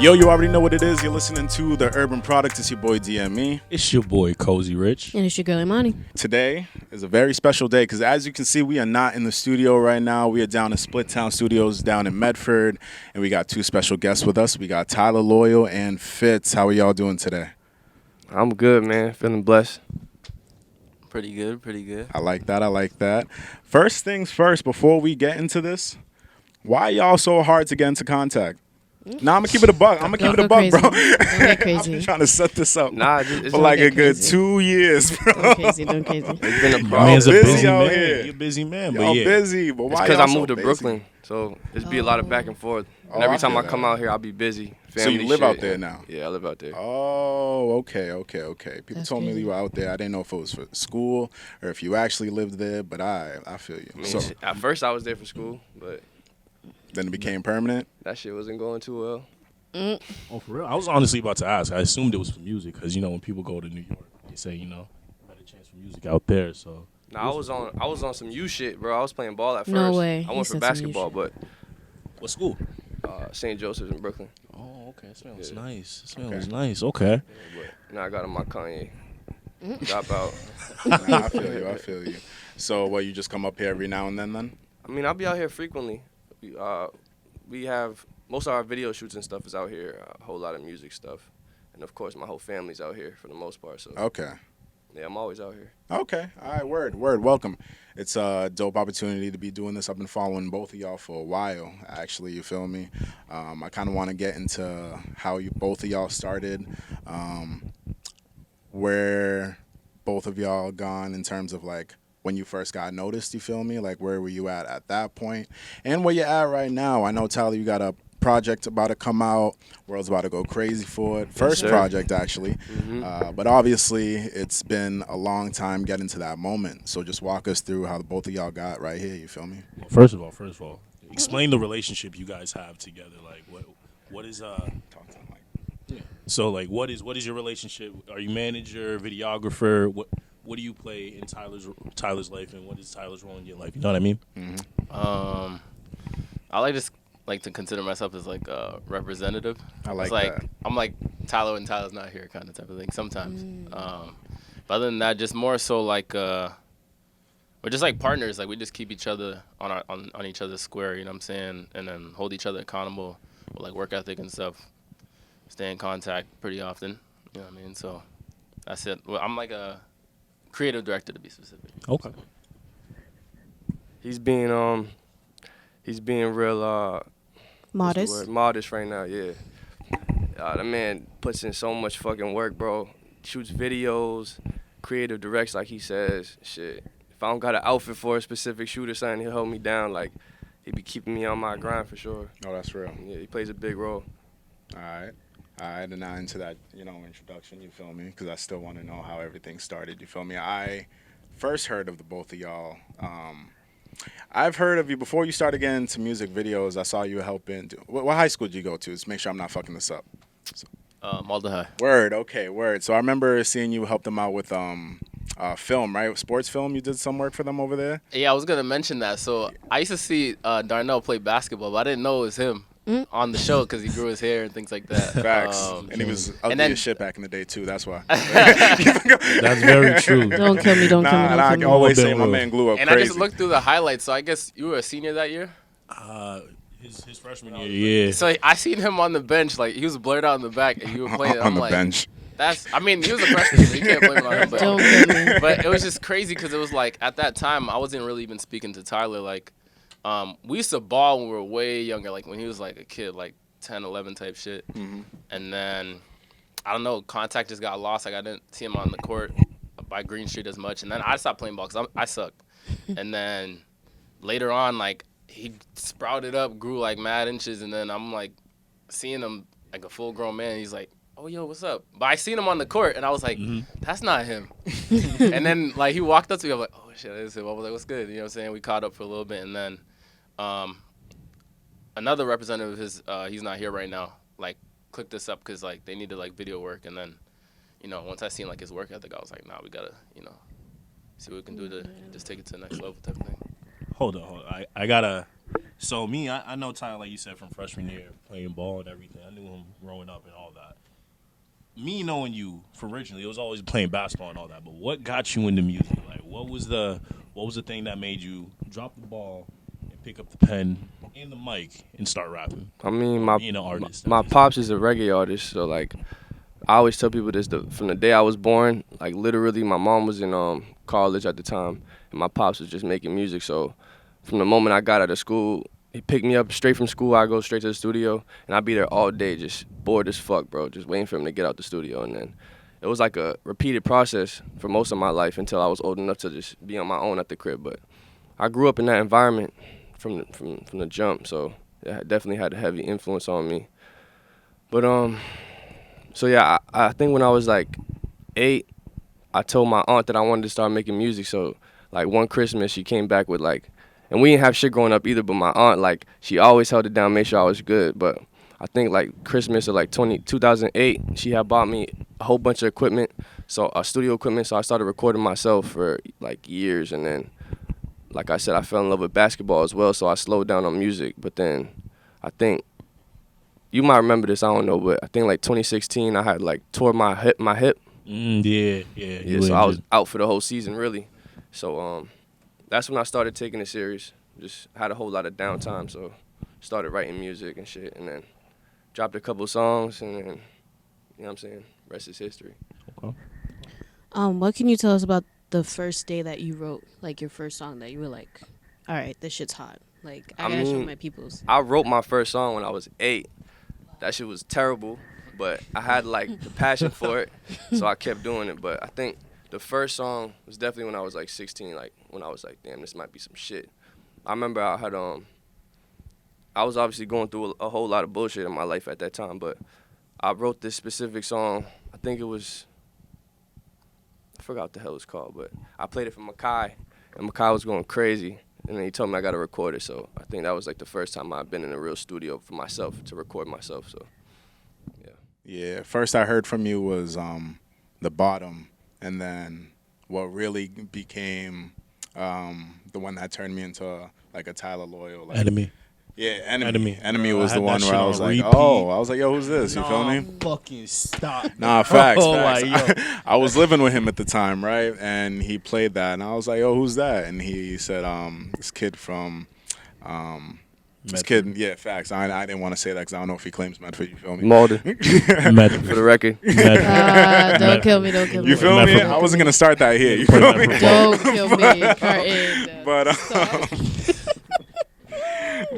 Yo, you already know what it is. You're listening to The Urban Product. It's your boy DME. It's your boy Cozy Rich. And it's your girl Imani. Today is a very special day because as you can see, we are not in the studio right now. We are down in Splittown Studios down in Medford. And we got two special guests with us. We got Tyler Loyal and FITZ. How are y'all doing today? I'm good, man. Feeling blessed. Pretty good, pretty good. I like that. First things first, before we get into this, why y'all so hard to get into contact? Nah, I'm gonna keep it a buck. Don't go crazy. Bro. Don't get I've crazy. been trying to set this up It's for like a get good crazy. 2 years, bro. Don't crazy. It's been a Y'all problem. Man's a busy busy out man. here. You're a busy man, but Y'all yeah. busy, but It's why because y'all I moved so to busy? Brooklyn, so it's be a lot of back and forth. And Oh, every I time feel I come that. out here, I'll be busy. So you Family live out shit. there now? Yeah, I live out there. Oh, okay. People That's told me crazy. you were out there. I didn't know if it was for school or if you actually lived there, but I feel you. I mean, So at first I was there for school, but then it became permanent? that shit wasn't going too well. Oh, for real? I was honestly about to ask. I assumed it was for music because, you know, when people go to New York, they say, you know, better chance for music out there. So Nah, I was on some U shit, bro. I was playing ball at first. No way. I He went for said some U basketball, shit. but what school? St. Joseph's in Brooklyn. Oh, okay. That smells Yeah. nice. That smells nice. Okay. Yeah, but now I got on my Kanye. Drop out. Nah, I feel you. So what, you just come up here every now and then? I mean, I'll be out here frequently. We have most of our video shoots and stuff is out here. A whole lot of music stuff, and of course, my whole family's out here for the most part. So Okay. yeah, I'm always out here. Okay. All right. Word. Welcome. It's a dope opportunity to be doing this. I've been following both of y'all for a while, actually. You feel me? I kind of want to get into how both of y'all started, where both of y'all gone in terms of like when you first got noticed. You feel me? Like where were you at that point, and where you at right now? I know Tyler, you got a project about to come out. World's about to go crazy for it. First sir. project actually, but obviously it's been a long time getting to that moment. So just walk us through how the both of y'all got right here. You feel me? Well, first of all, explain the relationship you guys have together. Like, what is Talk to him like. So like, what is your relationship? Are you manager, videographer? What do you play in Tyler's life, and what is Tyler's role in your life? You know what I mean? I like to consider myself as like a representative. I like it's like that. I'm like Tyler when Tyler's not here kind of type of thing sometimes. But other than that, just more so like we're just like partners. Like we just keep each other on each other's square. You know what I'm saying? And then hold each other accountable with like work ethic and stuff. Stay in contact pretty often. You know what I mean? So that's it. Well, I'm like a creative director to be specific. Okay. He's being real what's the Modest. word? Modest right now. Yeah. The man puts in so much fucking work, bro. Shoots videos, creative directs like he says. Shit. If I don't got an outfit for a specific shoot or something, he'll hold me down. Like he be keeping me on my grind for sure. Oh, that's real. Yeah, he plays a big role. All right, and now into that, introduction, you feel me? Because I still want to know how everything started, you feel me? I first heard of the both of y'all. I've heard of you before you started getting into music videos. I saw you helping. What high school did you go to? Let's make sure I'm not fucking this up. Malden High. Word, okay, word. So I remember seeing you help them out with film, right? Sports film. You did some work for them over there? Yeah, I was gonna mention that. So I used to see Darnell play basketball, but I didn't know it was him on the show because he grew his hair and things like that. Facts. And he was ugly then- as shit back in the day, too. That's why. That's very true. Don't kill me. Don't kill me. Nah, Don't I kill can me. always All say been my real. man grew up And crazy. I just looked through the highlights. So I guess you were a senior that year. His freshman year, yeah. So I seen him on the bench, like he was blurred out in the back, and you were playing. on I'm the like, bench. he was a freshman, so you can't blame it on him. Don't kill me. But it was just crazy because it was like at that time I wasn't really even speaking to Tyler. Like, we used to ball when we were way younger, like when he was like a kid, like 10, 11 type shit. And then I don't know, contact just got lost. Like I didn't see him on the court by Green Street as much, and then I stopped playing ball because I suck. And then later on, like he sprouted up, grew like mad inches, and then I'm like seeing him like a full grown man. He's like, "Oh, yo, what's up?" But I seen him on the court, and I was like, "That's not him." And then like he walked up to me, I'm like, "Oh shit, that is him." I was like, "What's good?" You know what I'm saying? We caught up for a little bit, and then another representative of his, he's not here right now, like clicked this up because like they needed like video work, and then once I seen like his work ethic, I was like, "Nah, we gotta see what we can do to just take it to the next level," type of thing. Hold on. I gotta So me, I know Tyler, like you said, from freshman year, playing ball and everything. I knew him growing up and all that. Me knowing you from originally, it was always playing basketball and all that. But what got you into music? Like, what was the thing that made you drop the ball and pick up the pen and the mic and start rapping? I mean, Being an artist. my pops is a reggae artist, so like I always tell people this: from the day I was born, like literally, my mom was in college at the time, and my pops was just making music. So from the moment I got out of school, he picked me up straight from school. I go straight to the studio, and I'd be there all day, just bored as fuck, bro, just waiting for him to get out the studio. And then it was like a repeated process for most of my life until I was old enough to just be on my own at the crib. But I grew up in that environment from the jump, so it definitely had a heavy influence on me. But so yeah, I think when I was like 8, I told my aunt that I wanted to start making music. So like one Christmas, she came back with like, and we didn't have shit growing up either, but my aunt, like, she always held it down, made sure I was good. But I think like Christmas of like 2008, she had bought me a whole bunch of equipment, so studio equipment. So I started recording myself for like years, and then, like I said, I fell in love with basketball as well. So I slowed down on music. But then I think you might remember this, I don't know, but I think like 2016, I had like tore my hip. Yeah. So I was out for the whole season, really. So that's when I started taking it serious. Just had a whole lot of downtime, so started writing music and shit, and then dropped a couple songs, and then, you know what I'm saying, rest is history. Okay. What can you tell us about the first day that you wrote, like, your first song that you were like, all right, this shit's hot. Like, I gotta show my peoples. I wrote my first song when I was 8. That shit was terrible, but I had, like, the passion for it, so I kept doing it. But I think the first song was definitely when I was, like, 16, like, when I was like, damn, this might be some shit. I remember I had, I was obviously going through a whole lot of bullshit in my life at that time, but I wrote this specific song. I think it was, I forgot what the hell it's called, but I played it for Makai, and Makai was going crazy, and then he told me I got to record it. So I think that was like the first time I've been in a real studio for myself to record myself. So yeah. Yeah, first I heard from you was The Bottom, and then what really became the one that turned me into like a Tyler loyal. Like, Enemy. Yeah, Enemy Bro, was I the had one that where shit I was on like, repeat. oh, I was like, yo, who's this? You feel me? Fucking stop. Nah, facts. Oh, facts. like, yo. I was living with him at the time, right? And he played that, and I was like, yo, who's that? And he said, this kid from, this kid, yeah, facts. I didn't want to say that because I don't know if he claims Medford, you feel me? Malden, Medford. for the record. Don't kill me, don't kill me. You feel me? Medford. I wasn't going to start that here, you feel me? Don't kill me. Alright, But, stop.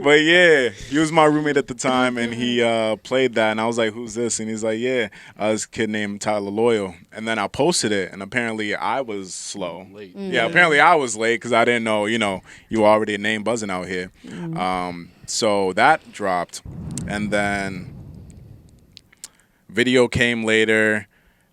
But yeah, he was my roommate at the time, and he played that, and I was like, who's this? And he's like, yeah, this kid named Tyler Loyal. And then I posted it, and apparently I was slow. Late. Yeah, apparently I was late because I didn't know, you were already a name buzzing out here. So that dropped, and then video came later.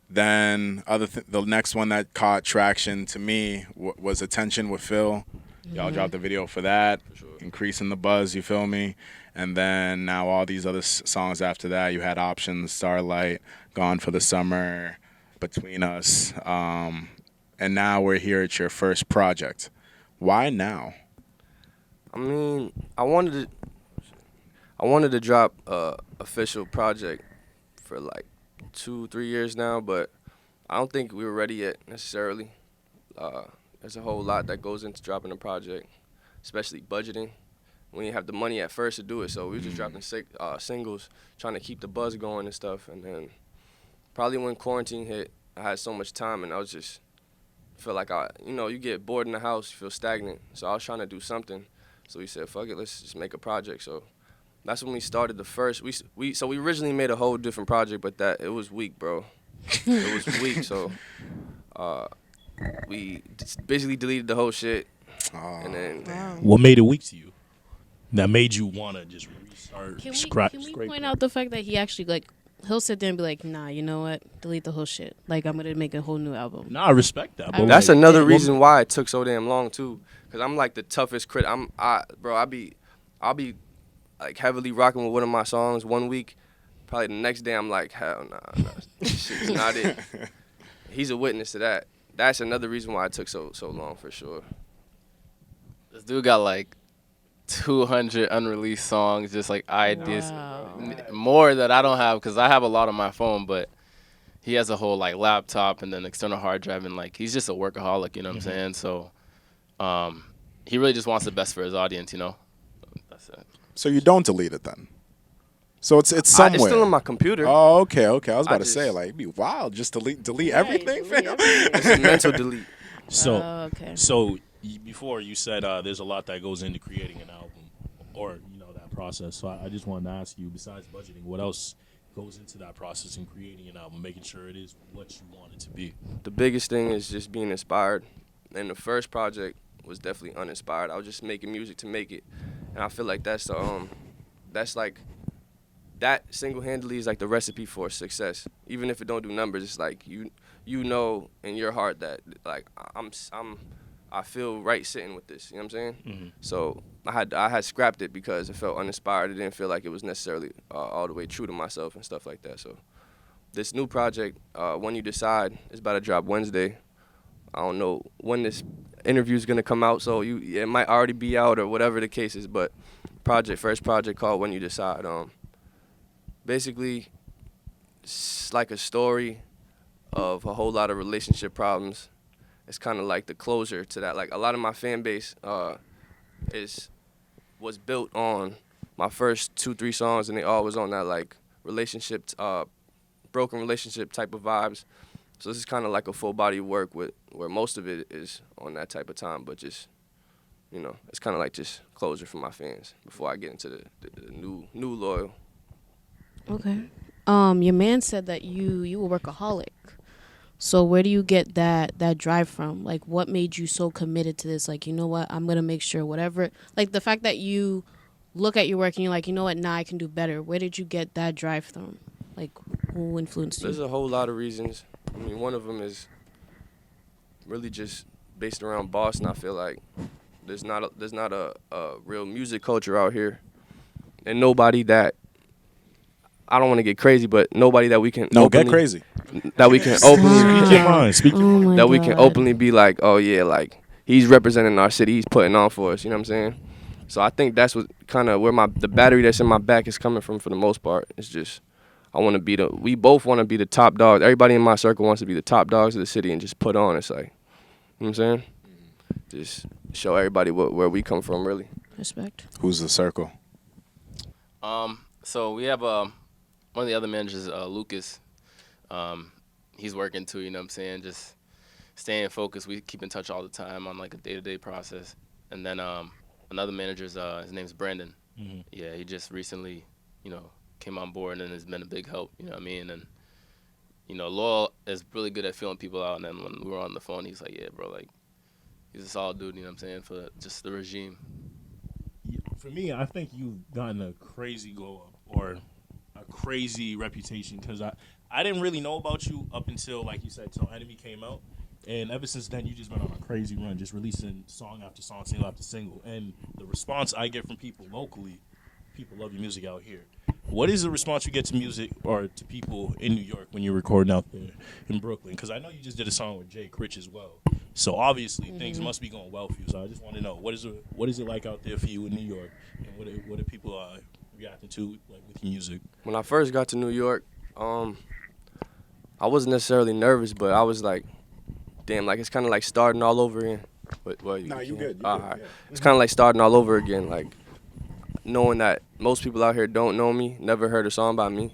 Then the next one that caught traction to me was Attention with Phil. Y'all dropped the video for that, increasing the buzz, you feel me? And then now all these other songs after that, you had Options, Starlight, Gone for the Summer, Between Us. And now we're here at your first project. Why now? I mean, I wanted to drop a official project for like 2-3 years now, but I don't think we were ready yet necessarily. There's a whole lot that goes into dropping a project, especially budgeting. We didn't have the money at first to do it, so we were just dropping singles, trying to keep the buzz going and stuff. And then probably when quarantine hit, I had so much time, and I was just feel like you get bored in the house, you feel stagnant. So I was trying to do something. So we said, fuck it, let's just make a project. So that's when we started the first. We originally made a whole different project, but it was weak, bro. It was weak. So we basically deleted the whole shit. And then What made it weak to you? That made you want to just restart, Can scratch. we point out the fact that he actually, like, he'll sit there and be like, nah, you know what? Delete the whole shit. Like, I'm going to make a whole new album. Nah, I respect that. But that's like, another what- reason why it took so damn long too. Cause I'm like the toughest critic. I'll be like heavily rocking with one of my songs one week. Probably the next day I'm like, hell nah, this shit's not it. He's a witness to that. That's another reason why it took so long for sure. This dude got like 200 unreleased songs, just like ideas, Wow. more that I don't have because I have a lot on my phone, but he has a whole like laptop and then external hard drive, and like he's just a workaholic, you know what I'm saying? So he really just wants the best for his audience, you know. That's it. So you don't delete it then? So it's somewhere. It's still on my computer. Oh, okay. I was about to just- say, like, it'd be wild. Just delete Right, everything, delete fam. everything. It's a mental delete. So, Okay. Before you said there's a lot that goes into creating an album, or that process. So I just wanted to ask you, besides budgeting, what else goes into that process in creating an album, making sure it is what you want it to be? The biggest thing is just being inspired. And the first project was definitely uninspired. I was just making music to make it, and I feel like that's like that single-handedly is like the recipe for success. Even if it don't do numbers, it's like you know in your heart that like I feel right sitting with this. You know what I'm saying? Mm-hmm. So I had scrapped it because it felt uninspired. It didn't feel like it was necessarily all the way true to myself and stuff like that. So this new project, When You Decide, is about to drop Wednesday. I don't know when this interview is gonna come out, so it might already be out or whatever the case is. But first project called When You Decide. Basically, it's like a story of a whole lot of relationship problems. It's kind of like the closure to that. Like a lot of my fan base was built on my first 2-3 songs, and they all was on that like relationship, broken relationship type of vibes. So this is kind of like a full body work where most of it is on that type of time, but just it's kind of like just closure for my fans before I get into the new loyal. Okay. Your man said that you were workaholic. So where do you get that drive from? Like, what made you so committed to this? Like, you know what? I'm gonna make sure whatever. Like the fact that you look at your work and you're like, you know what? Now I can do better. Where did you get that drive from? Like, who influenced There's you? a whole lot of reasons. I mean, one of them is really just based around Boston. I feel like there's not a real music culture out here, and nobody that I don't want to get crazy, but nobody that we can No, openly, get crazy. that we can openly Speak your mind. Speak your Oh my that God. we can openly be like, oh yeah, like he's representing our city, he's putting on for us. You know what I'm saying? So I think that's what kind of where the battery that's in my back is coming from for the most part. It's just we both want to be the top dogs. Everybody in my circle wants to be the top dogs of the city and just put on. It's like, you know what I'm saying? Just show everybody where we come from, really. Respect. Who's the circle? So we have one of the other managers, Lucas. He's working too, you know what I'm saying? Just staying focused. We keep in touch all the time on like a day-to-day process. And then another manager's his name's Brandon. Mm-hmm. Yeah, he just recently, came on board and has been a big help, you know what I mean? And Lowell is really good at feeling people out, and then when we were on the phone, he's like, yeah, bro, like he's a solid dude, you know what I'm saying, for just the regime. For me, I think you've gotten a crazy glow up or a crazy reputation because I didn't really know about you up until, like you said, till Enemy came out. And ever since then, you just been on a crazy run, just releasing song after song, single after single. And the response I get from people locally, people love your music out here. What is the response you get to music or to people in New York when you're recording out there in Brooklyn? Because I know you just did a song with Critch as well. So obviously things must be going well for you. So I just want to know, what is it like out there for you in New York? And what are people reacting to like with your music? When I first got to New York, I wasn't necessarily nervous, but I was like, damn, like it's kind of like starting all over again. Nah, you good. All right. It's kind of like starting all over again, like knowing that most people out here don't know me, never heard a song by me.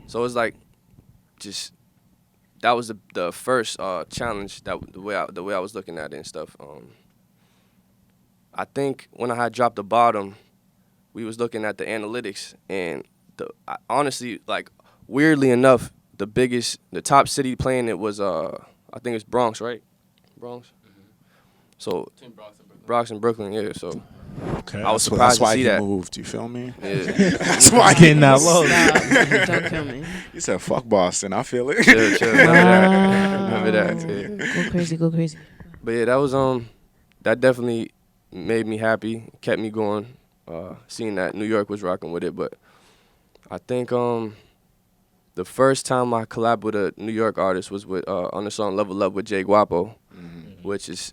So it's like just that was the first challenge, that the way I was looking at it and stuff. I think when I had dropped the bottom, we was looking at the analytics, and honestly, like weirdly enough, the top city playing it was I think it's Bronx, right? Bronx. Mm-hmm. So Between Bronx and Brooklyn, yeah. So Okay. I was That's surprised why to see he that. moved. You feel me? Yeah. That's why he Getting that low. Stop. Don't kill me. He said, "Fuck Boston." I feel it. Chill. Remember that. Yeah. Go crazy, go crazy. But yeah, that was that definitely made me happy, kept me going, seeing that New York was rocking with it. But I think the first time I collabed with a New York artist was with on the song Level Up with Jay Guapo, which is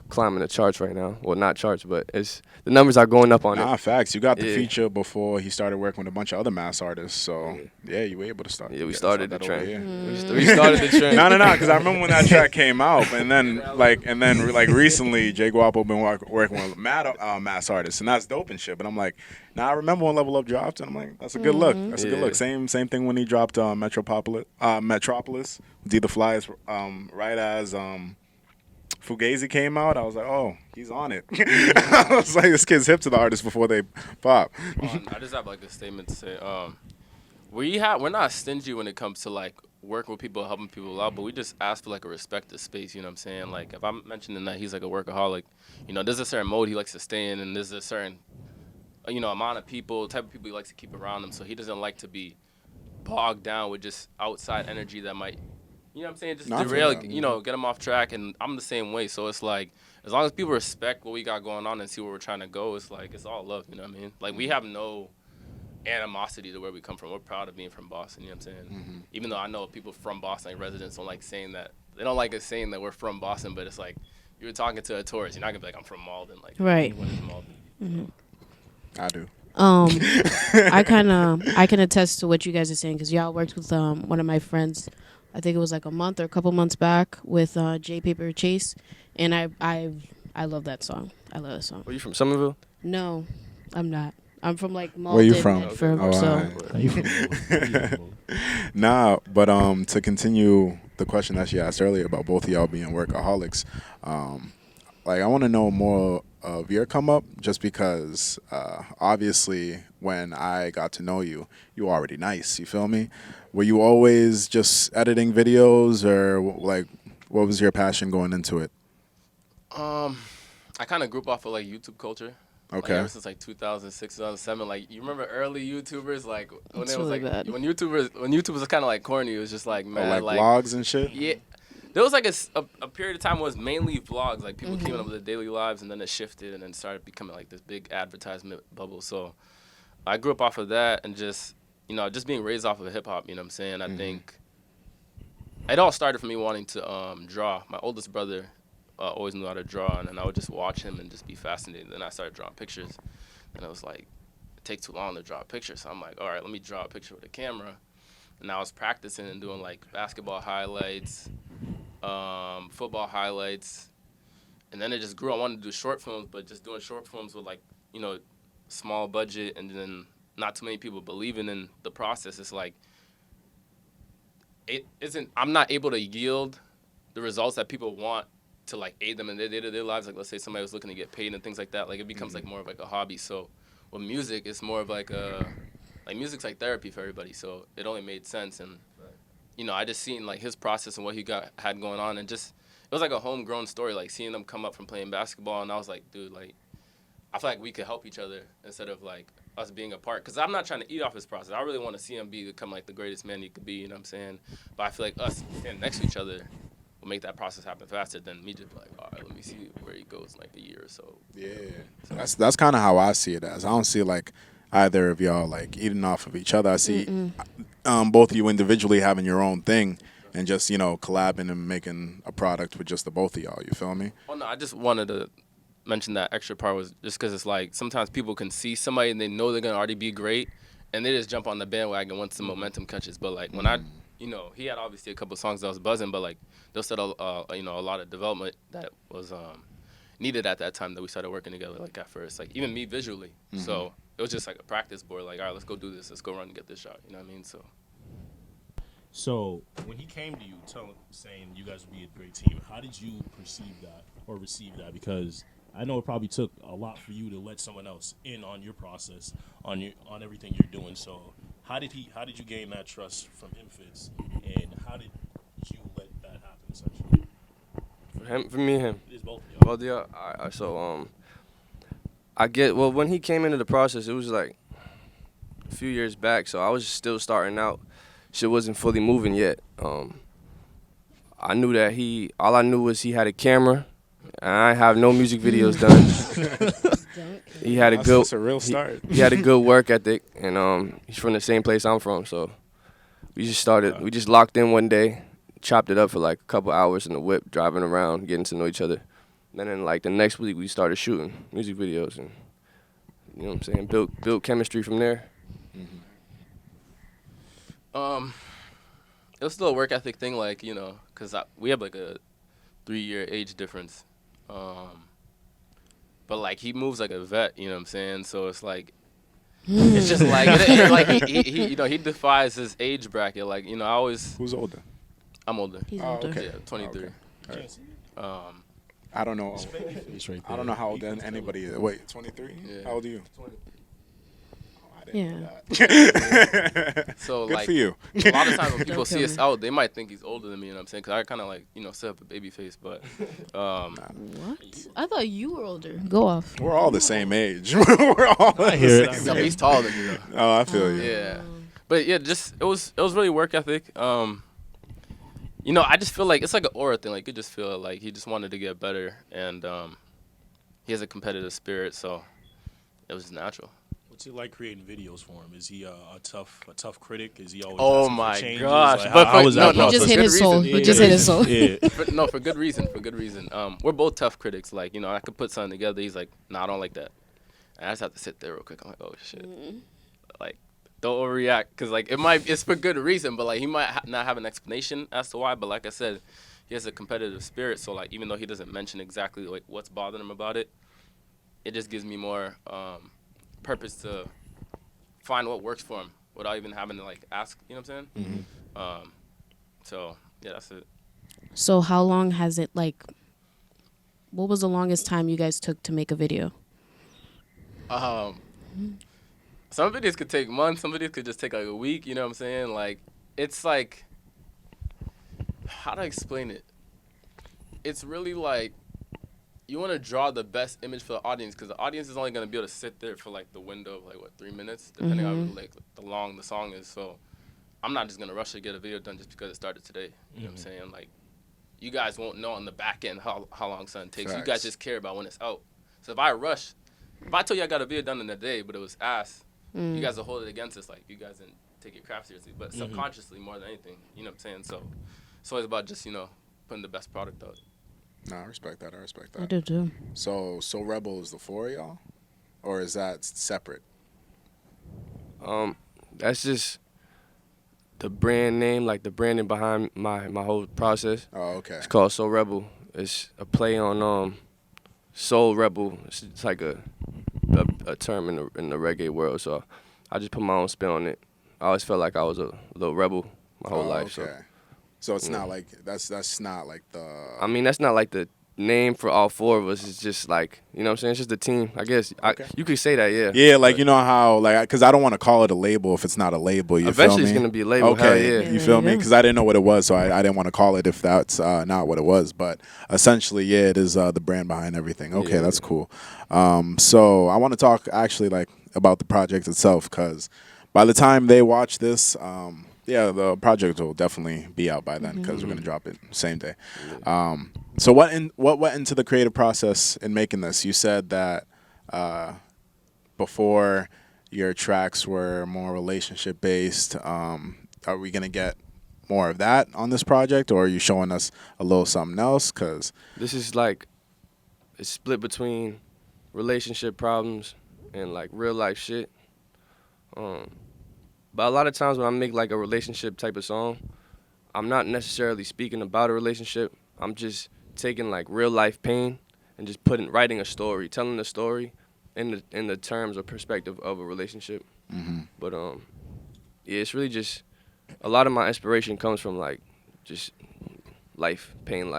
climbing the charts right now. Well, not charts, but the numbers are going up on Nah, it. facts. You got the Yeah. feature before he started working with a bunch of other mass artists. So yeah, you were able to start. Yeah, we yeah, started the start that over trend. here. We started the trend. No, because I remember when that track came out, and then recently, Jay Guapo been working with mass artists, and that's dope and shit. But I'm like, I remember when Level Up dropped, and I'm like, that's a good look. That's a good Yeah. look. Same thing when he dropped Metropolis, D the Flies, right as Fugazi came out. I was like, oh, he's on it. I was like, this kid's hip to the artists before they pop. I just have like a statement to say. We're not stingy when it comes to like working with people, helping people out, but we just ask for like a respected space. You know what I'm saying? Like if I'm mentioning that he's like a workaholic, there's a certain mode he likes to stay in, and there's a certain amount of type of people he likes to keep around him. So he doesn't like to be bogged down with just outside energy that might, you know what I'm saying, just derail, get him off track. And I'm the same way. So it's like, as long as people respect what we got going on and see where we're trying to go, it's like, it's all love, you know what I mean? Like, we have no animosity to where we come from. We're proud of being from Boston, you know what I'm saying? Mm-hmm. Even though I know people from Boston, like residents, don't like saying that. They don't like us saying that we're from Boston, but it's like, you're talking to a tourist, you're not going to be like, I'm from Malden. Like, Right. What is Malden? I do. I can attest to what you guys are saying because y'all worked with one of my friends. I think it was like a month or a couple months back with J Paper Chase, and I love that song. I love that song. Were you from Somerville? No, I'm not. I'm from like Malden. Where you from? Medford, Oh, so alright. Nah, but to continue the question that she asked earlier about both of y'all being workaholics, like I want to know more of your come up, just because obviously when I got to know you, you were already nice. You feel me? Were you always just editing videos, or like what was your passion going into it? I kind of grew up off of like YouTube culture. Okay. Like, ever since like 2006, 2007, like you remember early YouTubers, like when It's it was really like bad. when YouTube was kind of like corny. It was just like mad, like vlogs and shit. Yeah, there was like a period of time where it was mainly vlogs. Like people keeping up with their daily lives, and then it shifted and then started becoming like this big advertisement bubble. So I grew up off of that and just just being raised off of hip hop. You know what I'm saying? I think it all started for me wanting to draw. My oldest brother always knew how to draw, and then I would just watch him and just be fascinated. Then I started drawing pictures, and it was like, it takes too long to draw a picture. So I'm like, all right, let me draw a picture with a camera. And I was practicing and doing like basketball highlights, football highlights, and then it just grew. I wanted to do short films, but just doing short films with like, small budget, and then not too many people believing in the process. It's like, I'm not able to yield the results that people want to like aid them in their day-to-day lives. Like, let's say somebody was looking to get paid and things like that. Like, it becomes like more of like a hobby. So with music, it's more of like music's like therapy for everybody. So it only made sense. And I just seen like his process and what he had going on, and just it was like a homegrown story. Like seeing them come up from playing basketball, and I was like, dude, like I feel like we could help each other instead of like us being apart. Because I'm not trying to eat off his process. I really want to see him become like the greatest man he could be. You know what I'm saying? But I feel like us standing next to each other will make that process happen faster than me just be like, all right, let me see where he goes in like a year or so. Yeah, that's kind of how I see it as. I don't see like either of y'all like eating off of each other. I see both of you individually having your own thing and just collabing and making a product with just the both of y'all. You feel me? Oh no, I just wanted to mention that extra part was just because it's like sometimes people can see somebody and they know they're gonna already be great, and they just jump on the bandwagon once the momentum catches. But like when I he had obviously a couple of songs that was buzzing, but like there was still a lot of development that was needed at that time that we started working together. Like at first, like even me visually, so it was just like a practice board. Like, all right, let's go do this. Let's go run and get this shot. You know what I mean? So when he came to you, saying you guys would be a great team, how did you perceive that or receive that? Because I know it probably took a lot for you to let someone else in on your process, on everything you're doing. So how did you gain that trust from him, Fitz, and how did you let that happen essentially? For me and him. It is both of y'all. Both of y'all. All right, so when he came into the process, it was like a few years back, so I was still starting out. Shit wasn't fully moving yet. I knew that all I knew was he had a camera, and I have no music videos done. He had That's a real start. He had a good work ethic, and he's from the same place I'm from, so we just locked in one day, chopped it up for like a couple hours in the whip, driving around, getting to know each other. And then like the next week we started shooting music videos, and you know what I'm saying, built chemistry from there. It was still a work ethic thing, like, you know, because we have like a 3-year age difference. But like he moves like a vet, you know what I'm saying? So it's like, it's just like, like he you know, he defies his age bracket. Like, you know, I always. Who's older? I'm older. He's Oh, older. okay. Yeah, 23. Okay. All right. Um, I don't know. He's right I don't know how old anybody is. Wait, 23? Yeah. How old are you? 20. I didn't know Yeah. that. So Good like for you. a lot of times when people Don't see kill us me. out, they might think he's older than me. You know what I'm saying? Because I kind of like, you know, set up a baby face. But What? I thought you were older. Go off. We're all the same age. We're all I the hear it. same no, but age. he's taller than me though. Oh, I feel you. Yeah, but yeah, just it was really work ethic. You know, I just feel like it's like an aura thing. Like you just feel like he just wanted to get better, and he has a competitive spirit, so it was natural. What's it like creating videos for him? Is he a tough critic? Is he always Oh asking for my changes? gosh. Like, But how for- is no, that no, He just process? hit good his soul. reason. He just hit his soul. Yeah. For good reason. For good reason. We're both tough critics. Like, you know, I could put something together. He's like, nah, I don't like that. And I just have to sit there real quick. I'm like, oh shit. Like, don't overreact, because like it's for good reason, but like he might not have an explanation as to why. But like I said, he has a competitive spirit, so like even though he doesn't mention exactly like what's bothering him about it, it just gives me more purpose to find what works for him without even having to like ask. You know what I'm saying? So yeah, that's it. So how long has it like? What was the longest time you guys took to make a video? Some videos could take months. Some videos could just take like a week. You know what I'm saying? Like, it's like, how do I explain it? It's really like you want to draw the best image for the audience, because the audience is only gonna be able to sit there for like the window of like what 3 minutes, depending on like the long the song is. So I'm not just gonna rush to get a video done just because it started today. You know what I'm saying? Like, you guys won't know on the back end how long something takes. You guys Facts. just care about when it's out. So if I rush, if I told you I got a video done in a day, but it was ass, you guys will hold it against us. Like, you guys didn't take your craft seriously, but subconsciously more than anything. You know what I'm saying? So it's always about just, you know, putting the best product out. No, I respect that. I respect I that. do too. So Rebel is the four of y'all? Or is that separate? That's just the brand name, like the branding behind my whole process. Oh, okay. It's called So Rebel. It's a play on Soul Rebel. It's like a term in the reggae world. So I just put my own spin on it. I always felt like I was a little rebel my whole life. Okay. So it's not like that's not like the. I mean, that's not like the name for all four of us. It's just like, you know what I'm saying? It's just a team, I guess. Okay. You could say that, yeah. Yeah, like you know how like because I don't want to call it a label if it's not a label. You Eventually feel me? it's gonna be a label. Okay, Hell yeah. you Yeah, feel there me? you go. Because I didn't know what it was, so I didn't want to call it if that's not what it was. But essentially, yeah, it is the brand behind everything. Okay, Yeah. that's cool. So I want to talk actually like about the project itself, because by the time they watch this, yeah, the project will definitely be out by then because we're gonna drop it same day. So what went into the creative process in making this? You said that before your tracks were more relationship based. Are we gonna get more of that on this project, or are you showing us a little something else? Cause This is like it's split between relationship problems and like real life shit. But a lot of times when I make like a relationship type of song, I'm not necessarily speaking about a relationship. I'm just taking like real life pain and just writing a story, telling the story in the terms or perspective of a relationship. But yeah, it's really just a lot of my inspiration comes from like just life pain,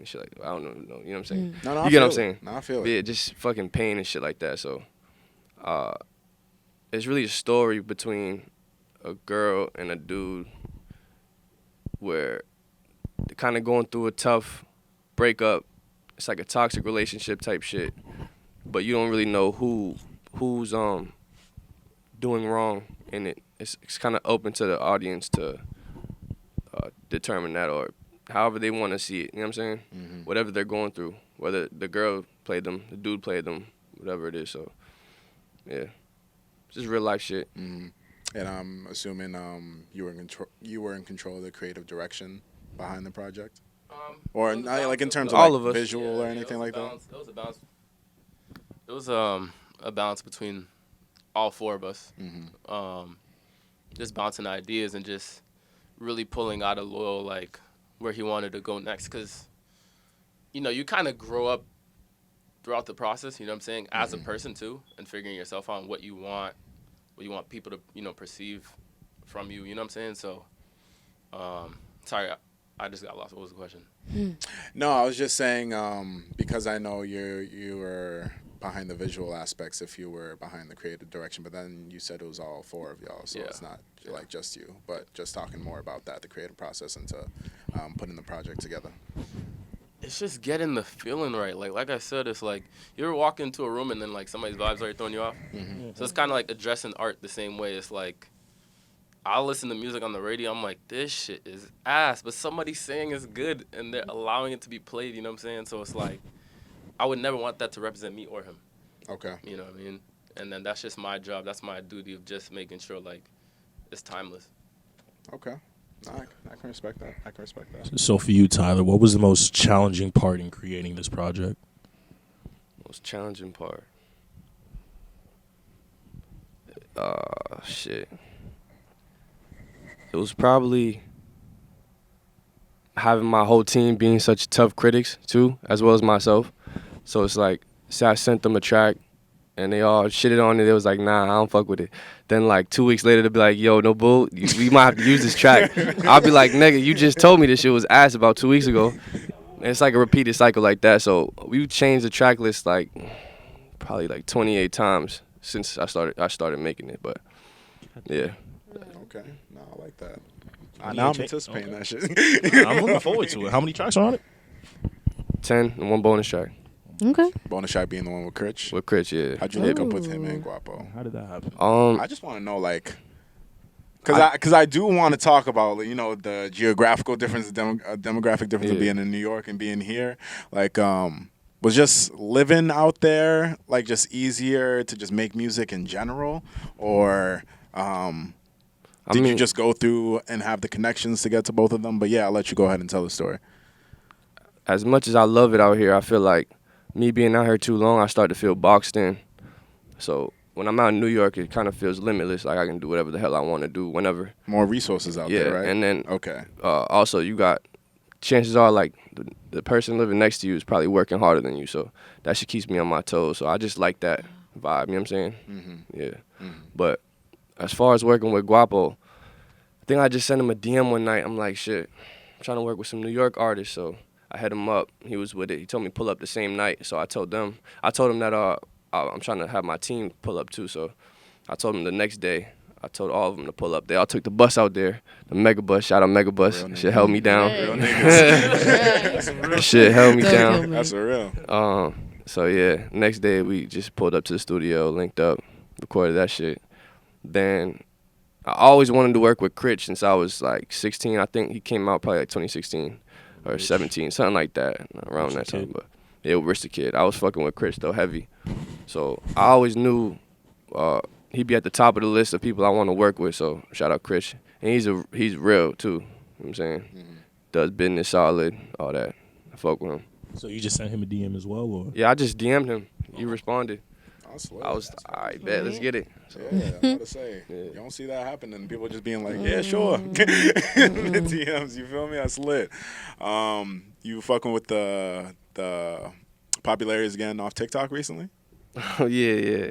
shit like I don't know, you know what I'm saying? no, I You get what I'm feel it. saying? No, I feel it. Yeah, just fucking pain and shit like that. So, it's really a story between a girl and a dude where they're kind of going through a tough breakup. It's like a toxic relationship type shit, but you don't really know who's doing wrong in it. It's kind of open to the audience to determine that, or however they want to see it. You know what I'm saying? Whatever they're going through, whether the girl played them, the dude played them, whatever it is. So, yeah, it's just real life shit. And I'm assuming you were in control of the creative direction behind the project. Or it was a not, like in balance. terms of All like of us. visual or it anything was like a that? balance. It was a balance. It was a balance between all four of us. Just bouncing ideas and just really pulling out a little like where he wanted to go next, because you kind of grow up throughout the process. You know what I'm saying? As a person too, and figuring yourself out what you want people to perceive from you. You know what I'm saying? So, sorry, I just got lost. What was the question? No, I was just saying because I know you were behind the visual aspects if you were behind the creative direction, but then you said it was all four of y'all, so Yeah. it's not like just you, but just talking more about that, the creative process into putting the project together. It's just getting the feeling right. Like I said, it's like you ever walk into a room and then like somebody's vibes already throwing you off. So it's kind of like addressing art the same way. It's like I'll listen to music on the radio. I'm like, this shit is ass, but somebody's saying it's good and they're allowing it to be played. You know what I'm saying? So it's like I would never want that to represent me or him. Okay. You know what I mean? And then that's just my job. That's my duty of just making sure like it's timeless. Okay. No, I can respect that. I can respect that. So for you, Tyler, what was the most challenging part in creating this project? Most challenging part. Shit. It was probably having my whole team being such tough critics too, as well as myself. So it's like, say I sent them a track and they all shitted on it. They was like, nah, I don't fuck with it. Then like 2 weeks later, they'll be like, yo, no bull, we might have to use this track. I'll be like, nigga, you just told me this shit was ass about 2 weeks ago. And it's like a repeated cycle like that. So we changed the track list like probably like 28 times since I started making it. But yeah. Okay. No, I like that. Any Now I'm cha- anticipating okay. that shit. I'm looking forward to it. How many tracks are on it? 10 and one bonus track Okay. Bonus shot being the one with Critch. with Critch, yeah. How'd you link up with him and Guapo? How did that happen? I just want to know, like, because I do want to talk about, the geographical difference, demographic difference of Yeah. being in New York and being here. Like, was just living out there, like, just easier to just make music in general? Or did you just go through and have the connections to get to both of them? But, yeah, I'll let you go ahead and tell the story. As much as I love it out here, I feel like me being out here too long, I start to feel boxed in. So when I'm out in New York, it kind of feels limitless. Like I can do whatever the hell I want to do whenever. More resources out there, right? And then Okay. also you got, chances are like the person living next to you is probably working harder than you. So that shit keeps me on my toes. So I just like that vibe, you know what I'm saying? Yeah. But as far as working with Guapo, I think I just sent him a DM one night. I'm like, shit, I'm trying to work with some New York artists. So I hit him up. He was with it. He told me pull up the same night. So I told him that I'm trying to have my team pull up too. So I told him the next day. I told all of them to pull up. They all took the bus out there, the Mega Bus. Shout out Mega Bus. Shit held me down. Shit held me down. That's for real. So yeah, next day we just pulled up to the studio, linked up, recorded that shit. Then I always wanted to work with Critch since I was like 16. I think he came out probably like 2016 or 17, something like that, around that time. But yeah, Rich the Kid. I was fucking with Critch though, heavy. So I always knew he'd be at the top of the list of people I want to work with. So shout out Critch, and he's real too. You know what I'm saying? Does business solid, all that. I fuck with him. So you just sent him a DM as well, or? Yeah, I just DM'd him. He responded. Swear. I was, all right, bet, let's get it. So, Yeah, I'm about to say. You don't see that happening. People just being like, yeah, sure. The DMs, you feel me? That's lit. You fucking with the popularities again off TikTok recently? Oh, yeah.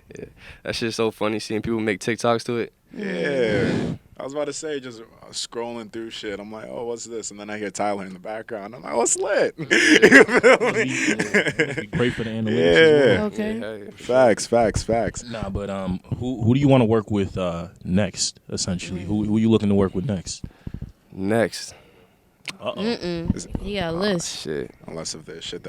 That shit's so funny seeing people make TikToks to it. Yeah. I was about to say, just scrolling through shit. I'm like, oh, what's this? And then I hear Tyler in the background. I'm like, oh, it's lit. You feel me? It'd be great for the analytics as well. Okay. Yeah, Facts. Nah, but who do you want to work with next? Essentially, who you looking to work with next? Next. He got a list. Shit. Unless if there's shit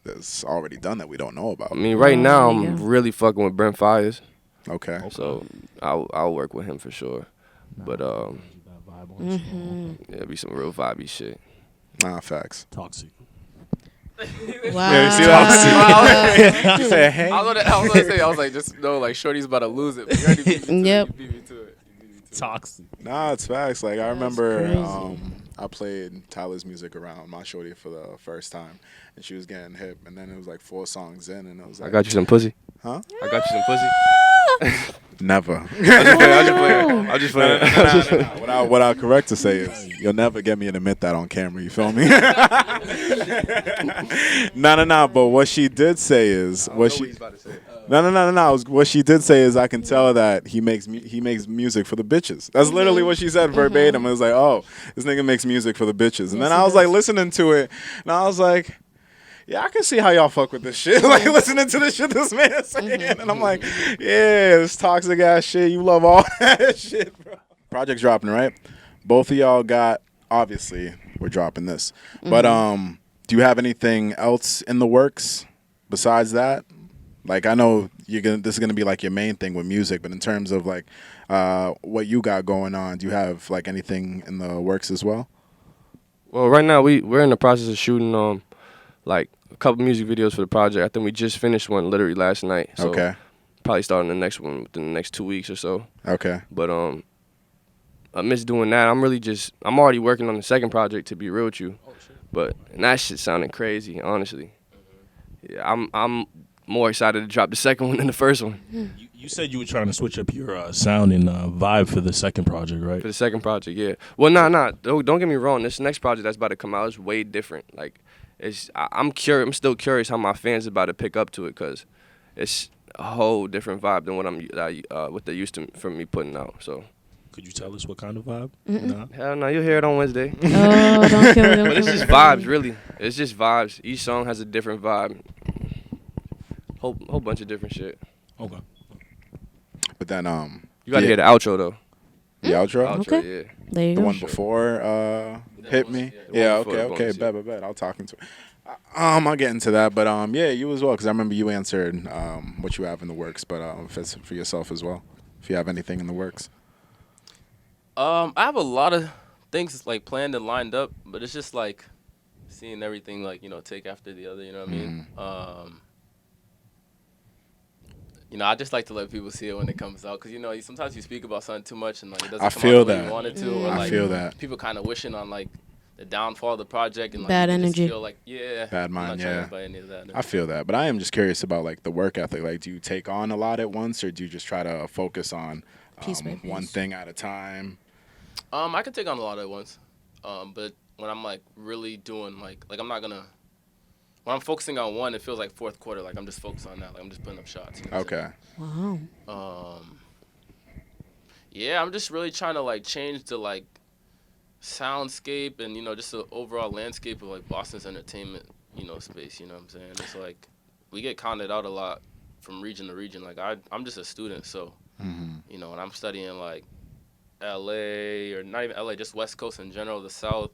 that's already done that we don't know about. I mean, right now there you I'm go. really fucking with Brent Fires. Okay. So I'll work with him for sure. But yeah, be some real vibey shit. Nah, facts. Toxic. Wow. Yeah, you see that? I You said, hey. was gonna say, I was like, just know, like, Shorty's about to lose it. But you already beat me to Yep. it. You beat me to it. Toxic. Nah, it's facts. Like I remember, crazy. I played Tyler's music around my shorty for the first time, and she was getting hip. And then it was like 4 songs in, and it was like, I got you some pussy. huh? I got you some pussy. Never. I'm just playing. What I'll correct to say is, you'll never get me to admit that on camera. You feel me? No. But what she did say is, what she did say is, I can tell that he makes music for the bitches. That's literally what she said verbatim. It was like, oh, this nigga makes music for the bitches. And then I was like listening to it, and I was like, yeah, I can see how y'all fuck with this shit. Like, listening to the shit this man is saying. And I'm like, yeah, this toxic ass shit. You love all that shit, bro. Project's dropping, right? Both of y'all got, obviously, we're dropping this. But do you have anything else in the works besides that? Like, I know this is gonna be like your main thing with music, but in terms of like what you got going on, do you have like anything in the works as well? Well, right now we're in the process of shooting like a couple music videos for the project. I think we just finished one literally last night. So Okay. probably starting the next one within the next 2 weeks or so. Okay. But I miss doing that. I'm already working on the second project, to be real with you. And that shit sounding crazy, honestly. Yeah, I'm more excited to drop the second one than the first one. You said you were trying to switch up your sound and vibe for the second project, right? For the second project, yeah. Well, nah. Don't get me wrong. This next project that's about to come out is way different. Like, I'm curious. I'm still curious how my fans are about to pick up to it, because it's a whole different vibe than what they're used to from me putting out. So. Could you tell us what kind of vibe? Mm-mm. Hell no, you'll hear it on Wednesday. Oh, don't kill me. But it's just vibes, really. It's just vibes. Each song has a different vibe. Whole bunch of different shit. Okay. But then You gotta hear the outro though. the outro, Outro, Okay. yeah. There you the go. one before Hit Me. the Yeah, one before the okay, bonus, bet. I'll talk into it. I'll get into that, but yeah, you as well, because I remember you answered what you have in the works, but if it's for yourself as well, if you have anything in the works. I have a lot of things like planned and lined up, but it's just like seeing everything like, you know, take after the other, you know what I mean? You know, I just like to let people see it when it comes out, because, you know, sometimes you speak about something too much and like it doesn't I come feel out the way that. you want it to, or I like feel that. people kind of wishing on like the downfall of the project and like Bad you just energy. feel like, yeah, Bad I'm mind, not trying yeah. to buy any of that. I feel that, but I am just curious about like the work ethic. Like, do you take on a lot at once, or do you just try to focus on Piece by one piece. thing at a time? I can take on a lot at once, but when I'm like really doing like I'm not gonna. When I'm focusing on one, it feels like fourth quarter. Like I'm just focused on that. Like I'm just putting up shots. You know what I'm Okay. Wow. Yeah, I'm just really trying to like change the like soundscape and, you know, just the overall landscape of like Boston's entertainment, you know, space. You know what I'm saying? It's like we get counted out a lot from region to region. Like I'm just a student, so you know, and I'm studying like LA, or not even LA, just West Coast in general, the South,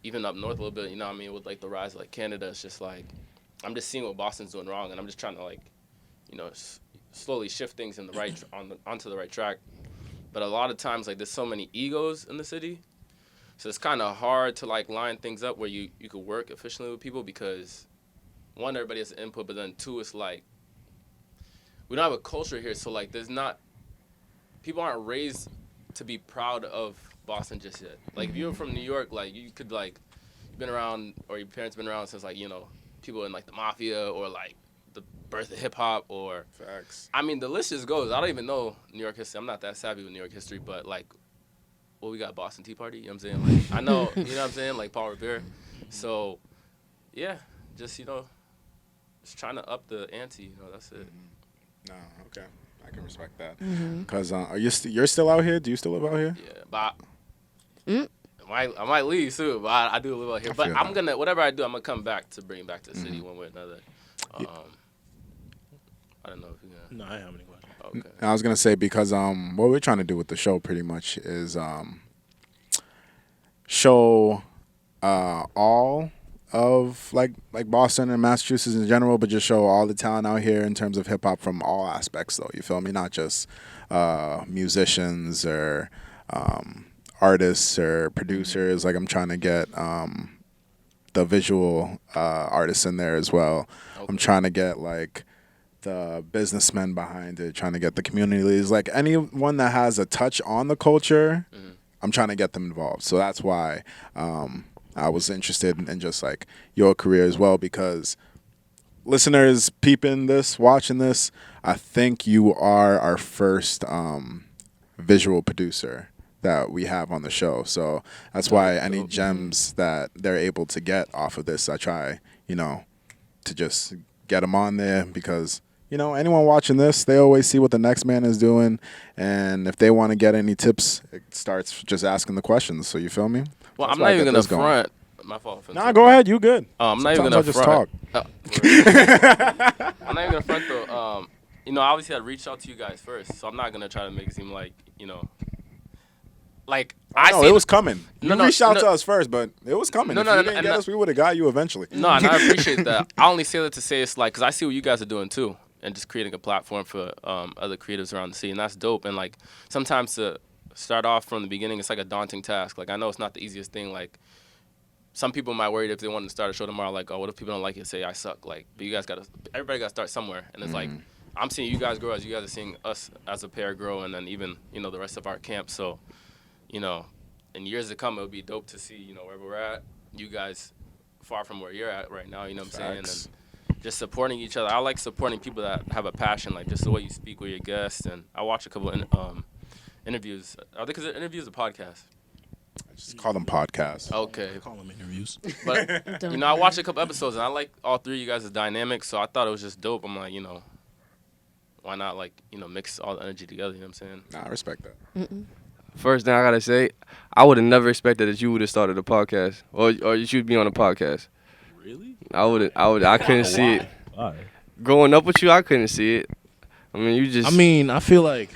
even up north a little bit, you know what I mean, with like the rise of like Canada. It's just like I'm just seeing what Boston's doing wrong, and I'm just trying to like, you know, slowly shift things in the right onto the right track. But a lot of times, like, there's so many egos in the city, so it's kind of hard to like line things up where you could work efficiently with people, because one, everybody has input, but then two, it's like we don't have a culture here, so like people aren't raised to be proud of Boston just yet. Like, if you're from New York, like, you could, like, you've been around, or your parents been around since, like, you know, people in, like, the mafia, or, like, the birth of hip-hop, or... Facts. I mean, the list just goes. I don't even know New York history. I'm not that savvy with New York history, but, like, well, we got Boston Tea Party, you know what I'm saying? Like, I know, you know what I'm saying? Like, Paul Revere. So, yeah, just, you know, just trying to up the ante, you know, that's it. No, okay. I can respect that. Because are you're still out here? Do you still live out here? Yeah, but I might leave soon, but I do live out here. But feel I'm that. gonna, whatever I do, I'm gonna come back to bring back to the city one way or another. I don't know if you're gonna. No, I have any questions. Okay. And I was gonna say, because what we're trying to do with the show pretty much is show all of like Boston and Massachusetts in general, but just show all the talent out here in terms of hip hop from all aspects, though. You feel me? Not just musicians or artists or producers. Like, I'm trying to get the visual artists in there as well. Okay. I'm trying to get like the businessmen behind it, trying to get the community leaders, like anyone that has a touch on the culture. I'm trying to get them involved. So that's why I was interested in just like your career as well, because listeners peeping this, watching this, I think you are our first visual producer that we have on the show. So that's why any gems that they're able to get off of this, I try, to just get them on there, because anyone watching this, they always see what the next man is doing, and if they want to get any tips, it starts just asking the questions. So you feel me? Well, That's I'm why I not even get gonna this going. front. My fault. Nah, go ahead. You good? I'm not even Sometimes gonna I just front. talk. I'm not even gonna front though. Obviously I reached out to you guys first, so I'm not gonna try to make it seem like, like I No, see it was coming. You No, reached out no. to us first, but it was coming. If you didn't get us, we would have got you eventually. No, and I appreciate that. I only say that to say it's like, because I see what you guys are doing too, and just creating a platform for other creatives around the city, and that's dope. And like sometimes to start off from the beginning, it's like a daunting task. Like I know it's not the easiest thing. Like some people might worry if they wanted to start a show tomorrow, like, oh, what if people don't like it? Say I suck. Like, but you guys everybody got to start somewhere, and it's like I'm seeing you guys grow as you guys are seeing us as a pair grow, and then even the rest of our camp. So, in years to come, it would be dope to see, where we're at. You guys far from where you're at right now, you know what I'm saying? And just supporting each other. I like supporting people that have a passion, like just the way you speak with your guests. And I watch a couple interviews. Are they considered interviews or podcasts? I just call them podcasts. Okay. They call them interviews. But, I watched a couple episodes, and I like all three of you guys' dynamics, so I thought it was just dope. I'm like, why not, like, mix all the energy together, you know what I'm saying? Nah, I respect that. First thing I gotta say, I would have never expected that you would have started a podcast, or you would be on a podcast. Really? I couldn't see it. Why? Growing up with you, I couldn't see it. I mean, you just. I mean, I feel like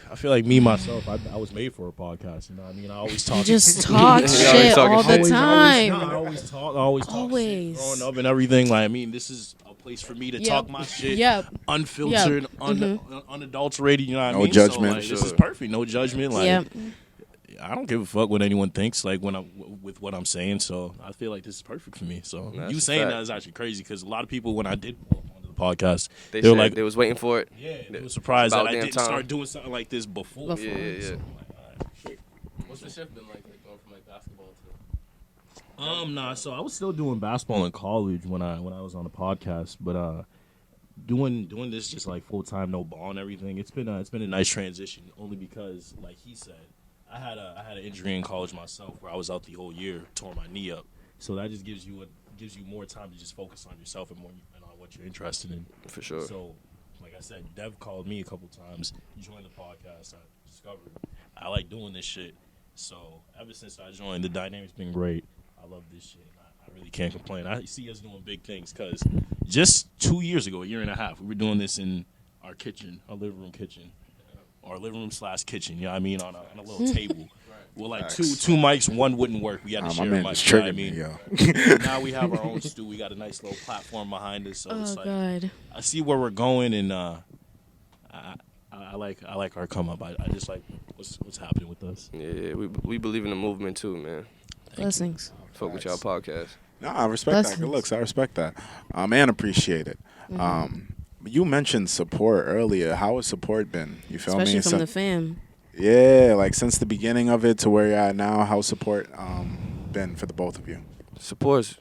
me myself. I was made for a podcast. You know what I mean? I always talk. You just talk always shit talking all the shit. time. I always talk Always. shit growing up and everything. Like, I mean, this is a place for me to Yep. talk my shit. Yep. Unfiltered, unadulterated. You know what I No mean? judgment. So, like, this is perfect. No judgment. Like, Yep. I don't give a fuck what anyone thinks. Like with what I'm saying. So I feel like this is perfect for me. So That's you a saying fact. that is actually crazy, because a lot of people, when I did go on the podcast, They were said like, they was waiting for it. yeah, they were surprised that About I damn didn't time. start doing something like this before. Before. Yeah. So I'm like, all right, shit. What's the shift been like going from, like, basketball to... Nah. So I was still doing basketball in college when I was on the podcast, but doing this just like full time, no ball and everything. It's been a nice transition, only because, like he said, I had an injury in college myself where I was out the whole year, tore my knee up. So that just gives you more time to just focus on yourself and on what you're interested in. For sure. So, like I said, Dev called me a couple times, joined the podcast. I discovered I like doing this shit. So ever since I joined, the dynamic's been great. I love this shit. I really can't complain. I see us doing big things, because just 2 years ago, a year and a half, we were doing this in our kitchen, our living room kitchen. Or living room / kitchen, you know what I mean, on a little table. Well, like two mics, one wouldn't work. We had to My share a man mic. is You know what I triggering me, mean? yo. Now we have our own stew. We got a nice little platform behind us. So it's Oh like, God. I see where we're going, and I like our come up. I just like what's happening with us. Yeah, we believe in the movement too, man. Blessings. Fuck with y'all podcast. No, I respect that. Blessings. Good looks. I respect that. And appreciate it. You mentioned support earlier. How has support been? You feel Especially me? from the fam. Yeah, like since the beginning of it to where you're at now, how's support been for the both of you? Support's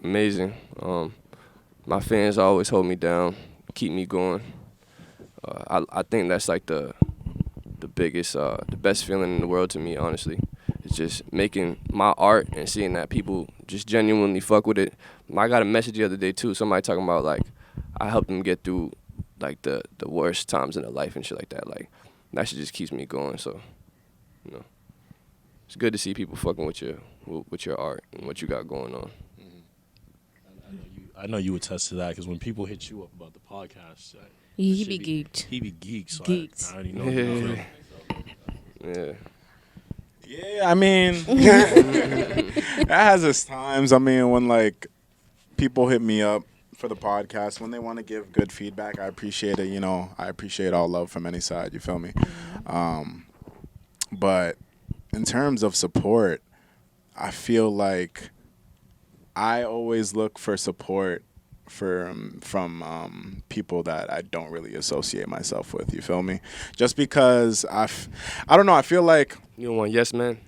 amazing. My fans always hold me down, keep me going. I think that's like the biggest, the best feeling in the world to me, honestly. It's just making my art and seeing that people just genuinely fuck with it. I got a message the other day too. Somebody talking about like I helped them get through like the worst times in their life and shit like that. Like that shit just keeps me going. So, it's good to see people fucking with your art and what you got going on. I know you attest to that, because when people hit you up about the podcast, He be geeked. He be geeked. So Geeked. I already know. You feel. Yeah. Yeah, I mean, it has its times. I mean, when like people hit me up for the podcast, when they want to give good feedback, I appreciate it. I appreciate all love from any side. You feel me? But in terms of support, I feel like I always look for support from people that I don't really associate myself with. You feel me? Just because I don't know. I feel like You don't want yes men?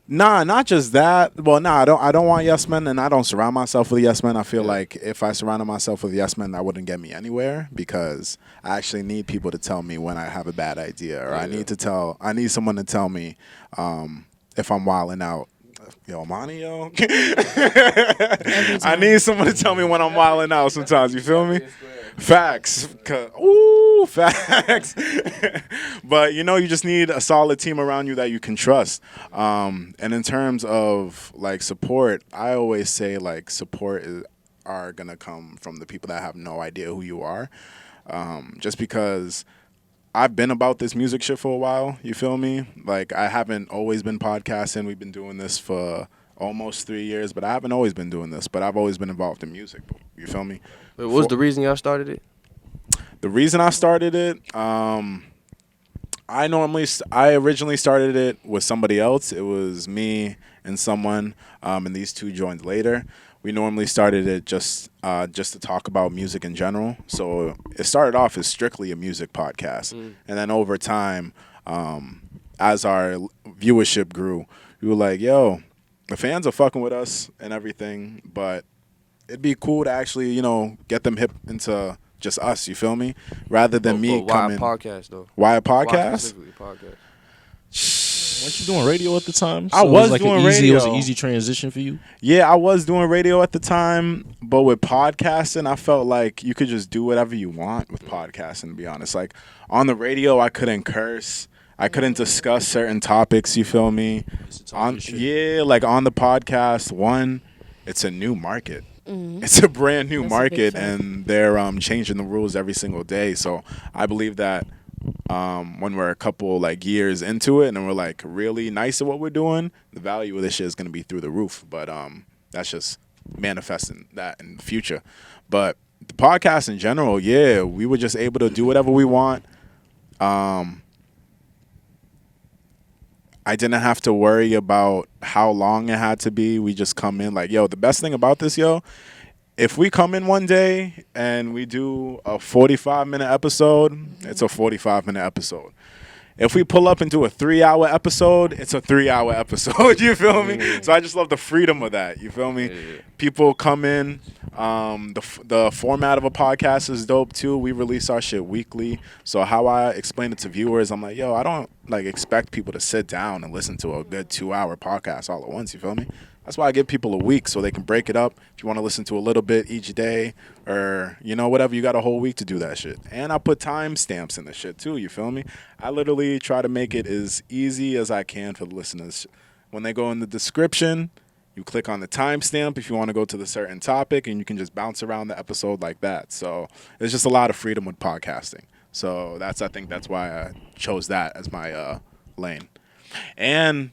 nah, not just that. Well, nah, I don't want yes men, and I don't surround myself with yes men. I feel like if I surrounded myself with yes men, that wouldn't get me anywhere because I actually need people to tell me when I have a bad idea, or I need someone to tell me if I'm wilding out. Yo, Monty, yo. I need someone to tell me when I'm wilding out sometimes. You feel me? Facts. Ooh, facts. But, you just need a solid team around you that you can trust. And in terms of, like, support, I always say, like, are going to come from the people that have no idea who you are. Just because I've been about this music shit for a while, you feel me? Like, I haven't always been podcasting. We've been doing this for almost 3 years, but I haven't always been doing this. But I've always been involved in music, you feel me? Wait, what was the reason y'all started it? The reason I started it, I originally started it with somebody else. It was me and someone, and these two joined later. We normally started it just to talk about music in general. So it started off as strictly a music podcast. And then over time, as our viewership grew, we were like, yo, the fans are fucking with us and everything, but it'd be cool to actually, get them hip into just us, you feel me? Rather than me coming. Why a podcast, though? Why a Why podcast? specifically a podcast? Weren't you doing radio at the time? I was like doing It was radio. an easy transition for you? Yeah, I was doing radio at the time, but with podcasting, I felt like you could just do whatever you want with podcasting, to be honest. Like, on the radio, I couldn't curse. I couldn't discuss certain topics, you feel me? Like on the podcast, it's a new market. It's a brand new market, and they're changing the rules every single day. So I believe that when we're a couple like years into it and we're like really nice at what we're doing, the value of this shit is going to be through the roof. But that's just manifesting that in the future. But the podcast in general, we were just able to do whatever we want. I didn't have to worry about how long it had to be. We just come in like, yo, the best thing about this, if we come in one day and we do a 45-minute episode, it's a 45-minute episode. If we pull up and do a 3-hour episode, it's a 3-hour episode. You feel me? So I just love the freedom of that. You feel me? People come in. The format of a podcast is dope too. We release our shit weekly. So how I explain it to viewers, I'm like, yo, I don't like expect people to sit down and listen to a good 2-hour podcast all at once. You feel me? That's why I give people a week so they can break it up. If you want to listen to a little bit each day or, whatever, you got a whole week to do that shit. And I put timestamps in the shit too, you feel me? I literally try to make it as easy as I can for the listeners. When they go in the description, you click on the timestamp if you want to go to the certain topic, and you can just bounce around the episode like that. So there's just a lot of freedom with podcasting. So I think that's why I chose that as my lane. And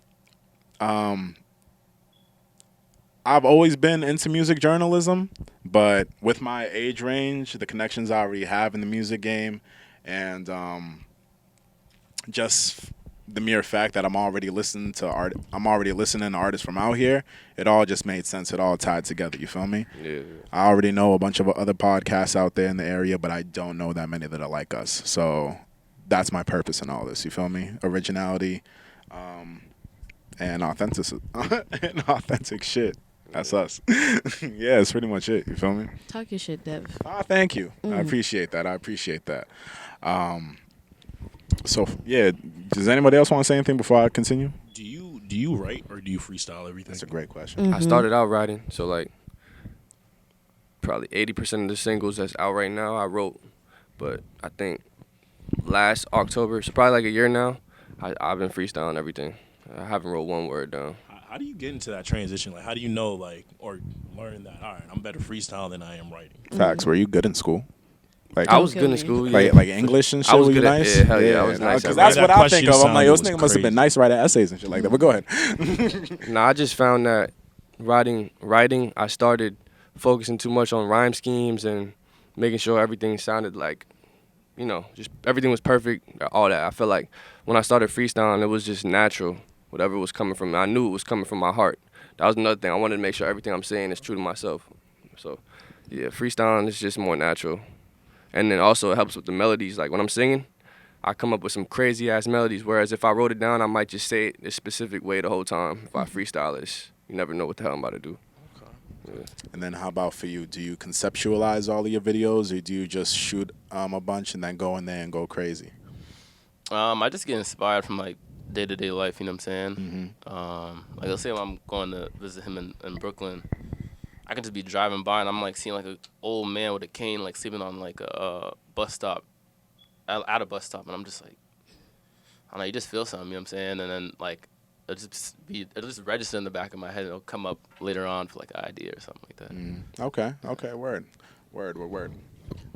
I've always been into music journalism, but with my age range, the connections I already have in the music game, and just the mere fact that I'm already listening to artists from out here, it all just made sense. It all tied together. You feel me? Yeah. I already know a bunch of other podcasts out there in the area, but I don't know that many that are like us. So that's my purpose in all this. You feel me? Originality, and authentic shit. That's us. Yeah, it's pretty much it. You feel me? Talk your shit, Dev. Thank you. I appreciate that. So, yeah, does anybody else want to say anything before I continue? Do you write or do you freestyle everything? That's a great question. I started out writing, so like probably 80% of the singles that's out right now I wrote. But I think last October, so probably like a year now, I've been freestyling everything. I haven't wrote one word down. How do you get into that transition? Like, how do you know, like, or learn that, all right, I'm better freestyling than I am writing? Facts. Were you good in school? Like, I was good in school, yeah. Like English and shit. I was Were you good at- nice? yeah, hell yeah, I was nice Because at that's writing. what That I think question of. I'm like, this sounded nigga must have been crazy. nice writing essays and shit like that. But go ahead. Nah, I just found that writing, I started focusing too much on rhyme schemes and making sure everything sounded like, just everything was perfect, all that. I feel like when I started freestyling, it was just natural. Whatever was coming from me, I knew it was coming from my heart. That was another thing. I wanted to make sure everything I'm saying is true to myself. So Yeah, freestyling is just more natural. And then also it helps with the melodies. Like when I'm singing, I come up with some crazy ass melodies. Whereas if I wrote it down, I might just say it a specific way the whole time. If I freestyle it, you never know what the hell I'm about to do. Yeah. And then how about for you? Do you conceptualize all of your videos, or do you just shoot a bunch and then go in there and go crazy? I just get inspired from like day-to-day life, you know what I'm saying? Like let's say when I'm going to visit him in Brooklyn, I can just be driving by and I'm like seeing like an old man with a cane like sleeping on like a bus stop, at a bus stop, and I'm just like, I don't know, you just feel something, you know what I'm saying? And then like it'll just register in the back of my head, and it'll come up later on for like an idea or something like that. Okay, word.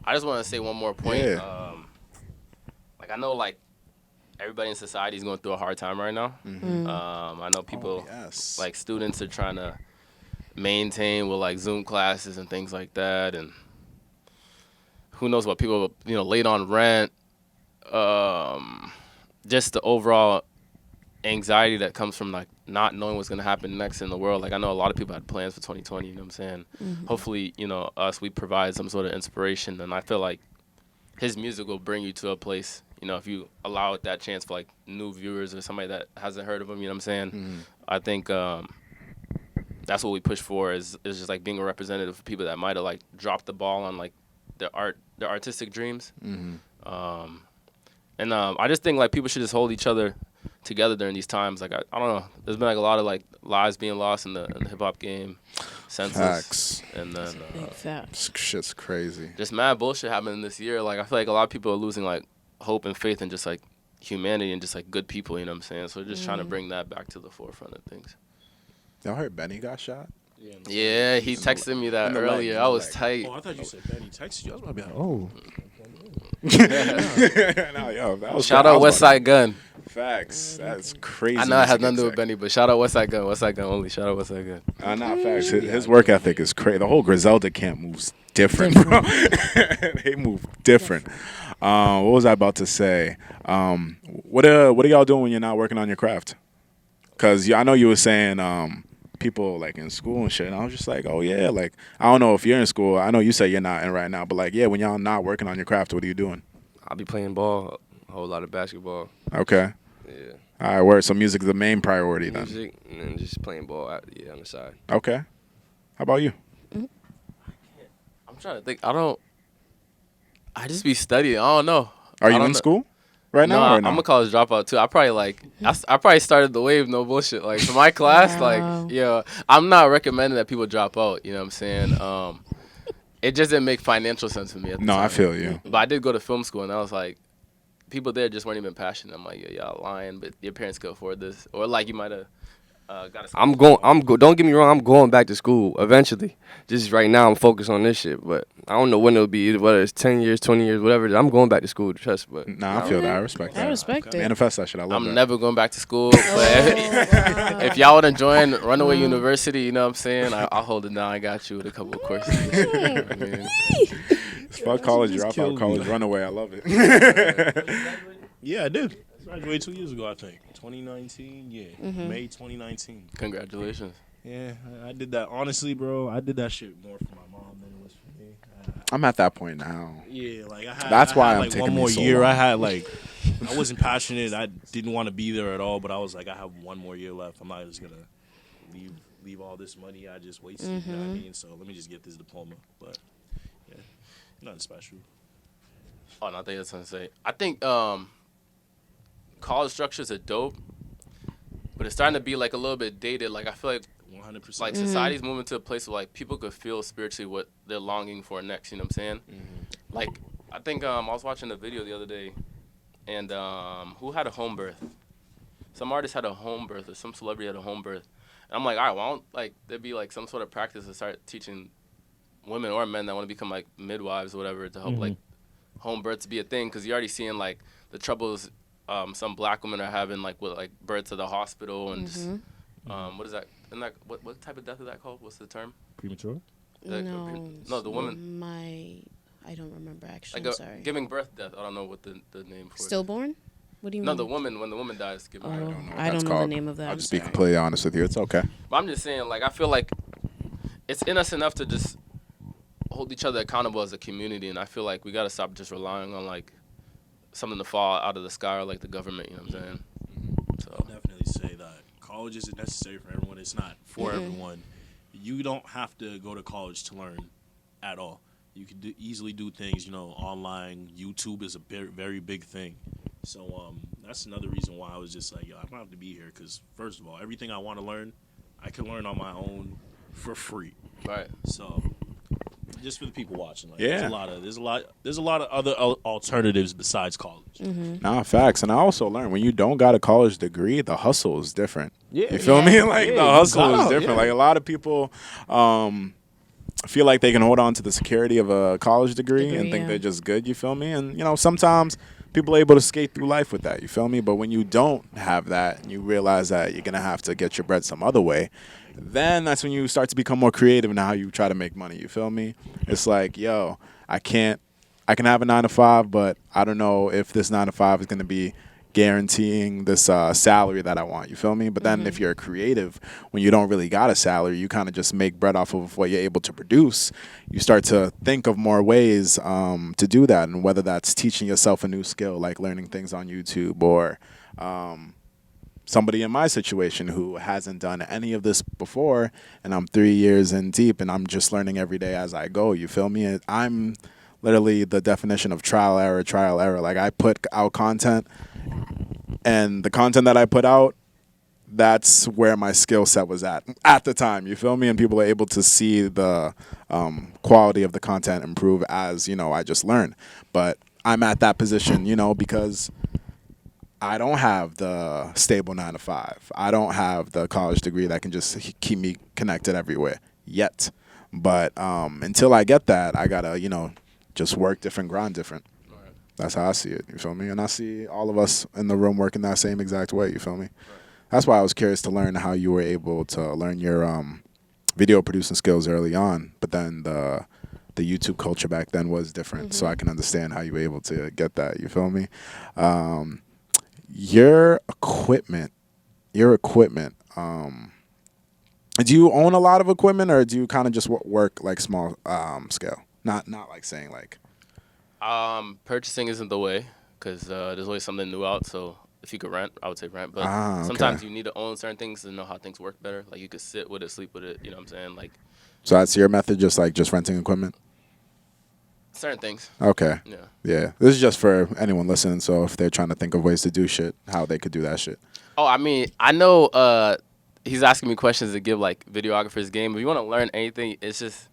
I just want to say one more point. Yeah. Like I know like everybody in society is going through a hard time right now. I know people yes. like students are trying to maintain with like Zoom classes and things like that, and who knows what people, you know, late on rent, just the overall anxiety that comes from like not knowing what's going to happen next in the world. Like I know a lot of people had plans for 2020, you know what I'm saying? Hopefully, you know, we provide some sort of inspiration, and I feel like his music will bring you to a place, you know, if you allow it that chance for like new viewers or somebody that hasn't heard of him, you know what I'm saying? I think that's what we push for, is just like being a representative for people that might have like dropped the ball on like their artistic dreams. I just think like people should just hold each other together during these times. Like I don't know, there's been like a lot of like lives being lost in the hip hop game, senseless, Facts. and then Big facts. Shit's crazy. just mad bullshit happening this year. Like I feel like a lot of people are losing like hope and faith in just like humanity and just like good people, you know what I'm saying? So we're just trying to bring that back to the forefront of things. Y'all heard Benny got shot? Yeah, he texted me that in the leg, earlier. in I the was leg. tight. Oh, I thought you said Benny texted you. I was about to be like, oh. No, yo, that was Shout I out was about Westside Gun. Facts. That's crazy. I know it has music nothing to do with exec. Benny, but shout out Westside Gun. Westside Gun only. Shout out Westside Gun. Nah, facts. His work ethic is crazy. The whole Griselda camp moves different, bro. They move different. What was I about to say? What are y'all doing when you're not working on your craft? Because I know you were saying people like in school and shit. And I was just like, oh yeah, like I don't know if you're in school. I know you say you're not in right now, but like yeah, when y'all not working on your craft, what are you doing? I'll be playing ball, a whole lot of basketball. Okay. Yeah. All right, word. So music's the main priority then. Music, and then just playing ball on the side. Okay. How about you? I'm trying to think. I just be studying. I don't know. Are I you don't in know. school right No, now? Or no? I'm a college dropout too. I probably started the wave, no bullshit. Like for my class, Wow. like yeah, I'm not recommending that people drop out. You know what I'm saying? It just didn't make financial sense for me at the No, time. I feel you. But I did go to film school, and I was like, people there just weren't even passionate. I'm like, yeah, y'all lying, but your parents could afford this, or like you might have got a. Don't get me wrong. I'm going back to school eventually. Just right now, I'm focused on this shit. But I don't know when it'll be. Whether it's 10 years, 20 years, whatever it is. I'm going back to school. Trust. But Nah, I feel that. I respect that. I respect it. Manifest that shit. I love that. I'm never going back to school. But if y'all want to join Runaway University, you know what I'm saying? I'll hold it down. I got you with a couple of courses. You know what I mean? Fuck college just dropout, killed college me. runaway. I love it. Yeah, I did. I graduated 2 years ago, I think. 2019, yeah. May 2019. Congratulations. Yeah, I did that. Honestly, bro, I did that shit more for my mom than it was for me. I'm at that point now. Yeah, like I had. That's why I'm like taking one me more so year. long. I had like, I wasn't passionate. I didn't want to be there at all. But I was like, I have one more year left. I'm not just gonna leave all this money I just wasted. You know what I mean? So let me just get this diploma. But yeah, nothing special. Oh, no, I think that's what I'm saying. I think college structures are dope, but it's starting to be like a little bit dated. Like I feel like 100%. like society's moving to a place where like people could feel spiritually what they're longing for next. You know what I'm saying? Like I think I was watching a video the other day, and who had a home birth? Some artist had a home birth, or some celebrity had a home birth. And I'm like, all right, why don't like there be like some sort of practice to start teaching women or men that want to become like midwives or whatever to help like home births be a thing? Because you're already seeing like the troubles some black women are having like with like births at the hospital and just what is that? And like what type of death is that called? What's the term? Premature? No, the woman. I don't remember actually. Like I'm sorry. giving birth death. I don't know what the name for it. Stillborn? What do you mean? No, the woman, when the woman dies, giving birth. I don't know the name of that. I'll I'm just be sorry. completely honest with you. It's okay. But I'm just saying, like, I feel like it's in us enough to just hold each other accountable as a community, and I feel like we gotta stop just relying on like something to fall out of the sky or like the government. You know what I'm saying? So I'll definitely say that college isn't necessary for everyone. It's not for everyone. You don't have to go to college to learn at all. You can easily do things, online. YouTube is a very big thing. So that's another reason why I was just like, yo, I don't have to be here because, first of all, everything I want to learn, I can learn on my own for free. right. So just for the people watching, like, Yeah. there's a lot of other alternatives besides college. Nah, facts. And I also learned when you don't got a college degree, the hustle is different. Yeah. You feel me? Like, Yeah, the you hustle got is out, different. yeah. Like, a lot of people feel like they can hold on to the security of a college degree and think yeah. they're just good. You feel me? And, sometimes people are able to skate through life with that. You feel me? But when you don't have that and you realize that you're going to have to get your bread some other way, then that's when you start to become more creative in how you try to make money. You feel me? It's like, yo, I can have a 9 to 5, but I don't know if this 9 to 5 is going to be guaranteeing this salary that I want. You feel me? But then if you're a creative, when you don't really got a salary, you kind of just make bread off of what you're able to produce. You start to think of more ways to do that, and whether that's teaching yourself a new skill, like learning things on YouTube, or somebody in my situation who hasn't done any of this before, and I'm 3 years in deep, and I'm just learning every day as I go. You feel me? And I'm literally the definition of trial error. Like, I put out content, and the content that I put out, that's where my skill set was at the time. You feel me? And people are able to see the quality of the content improve as, I just learned. But I'm at that position, because I don't have the stable 9 to 5. I don't have the college degree that can just keep me connected everywhere yet. But until I get that, I gotta, just work different, grind different. Right. That's how I see it. You feel me? And I see all of us in the room working that same exact way. You feel me? That's why I was curious to learn how you were able to learn your video producing skills early on. But then the YouTube culture back then was different, so I can understand how you were able to get that. You feel me? Your equipment. Do you own a lot of equipment, or do you kind of just work like small scale? Not like saying like. Purchasing isn't the way because there's always something new out. So if you could rent, I would say rent. But Okay. sometimes you need to own certain things to know how things work better. Like you could sit with it, sleep with it. You know what I'm saying? Like So that's your method, just renting equipment. certain things. Okay. Yeah. Yeah. This is just for anyone listening. So if they're trying to think of ways to do shit, how they could do that shit. Oh, I mean, I know he's asking me questions to give like videographers game. If you want to learn anything, it's just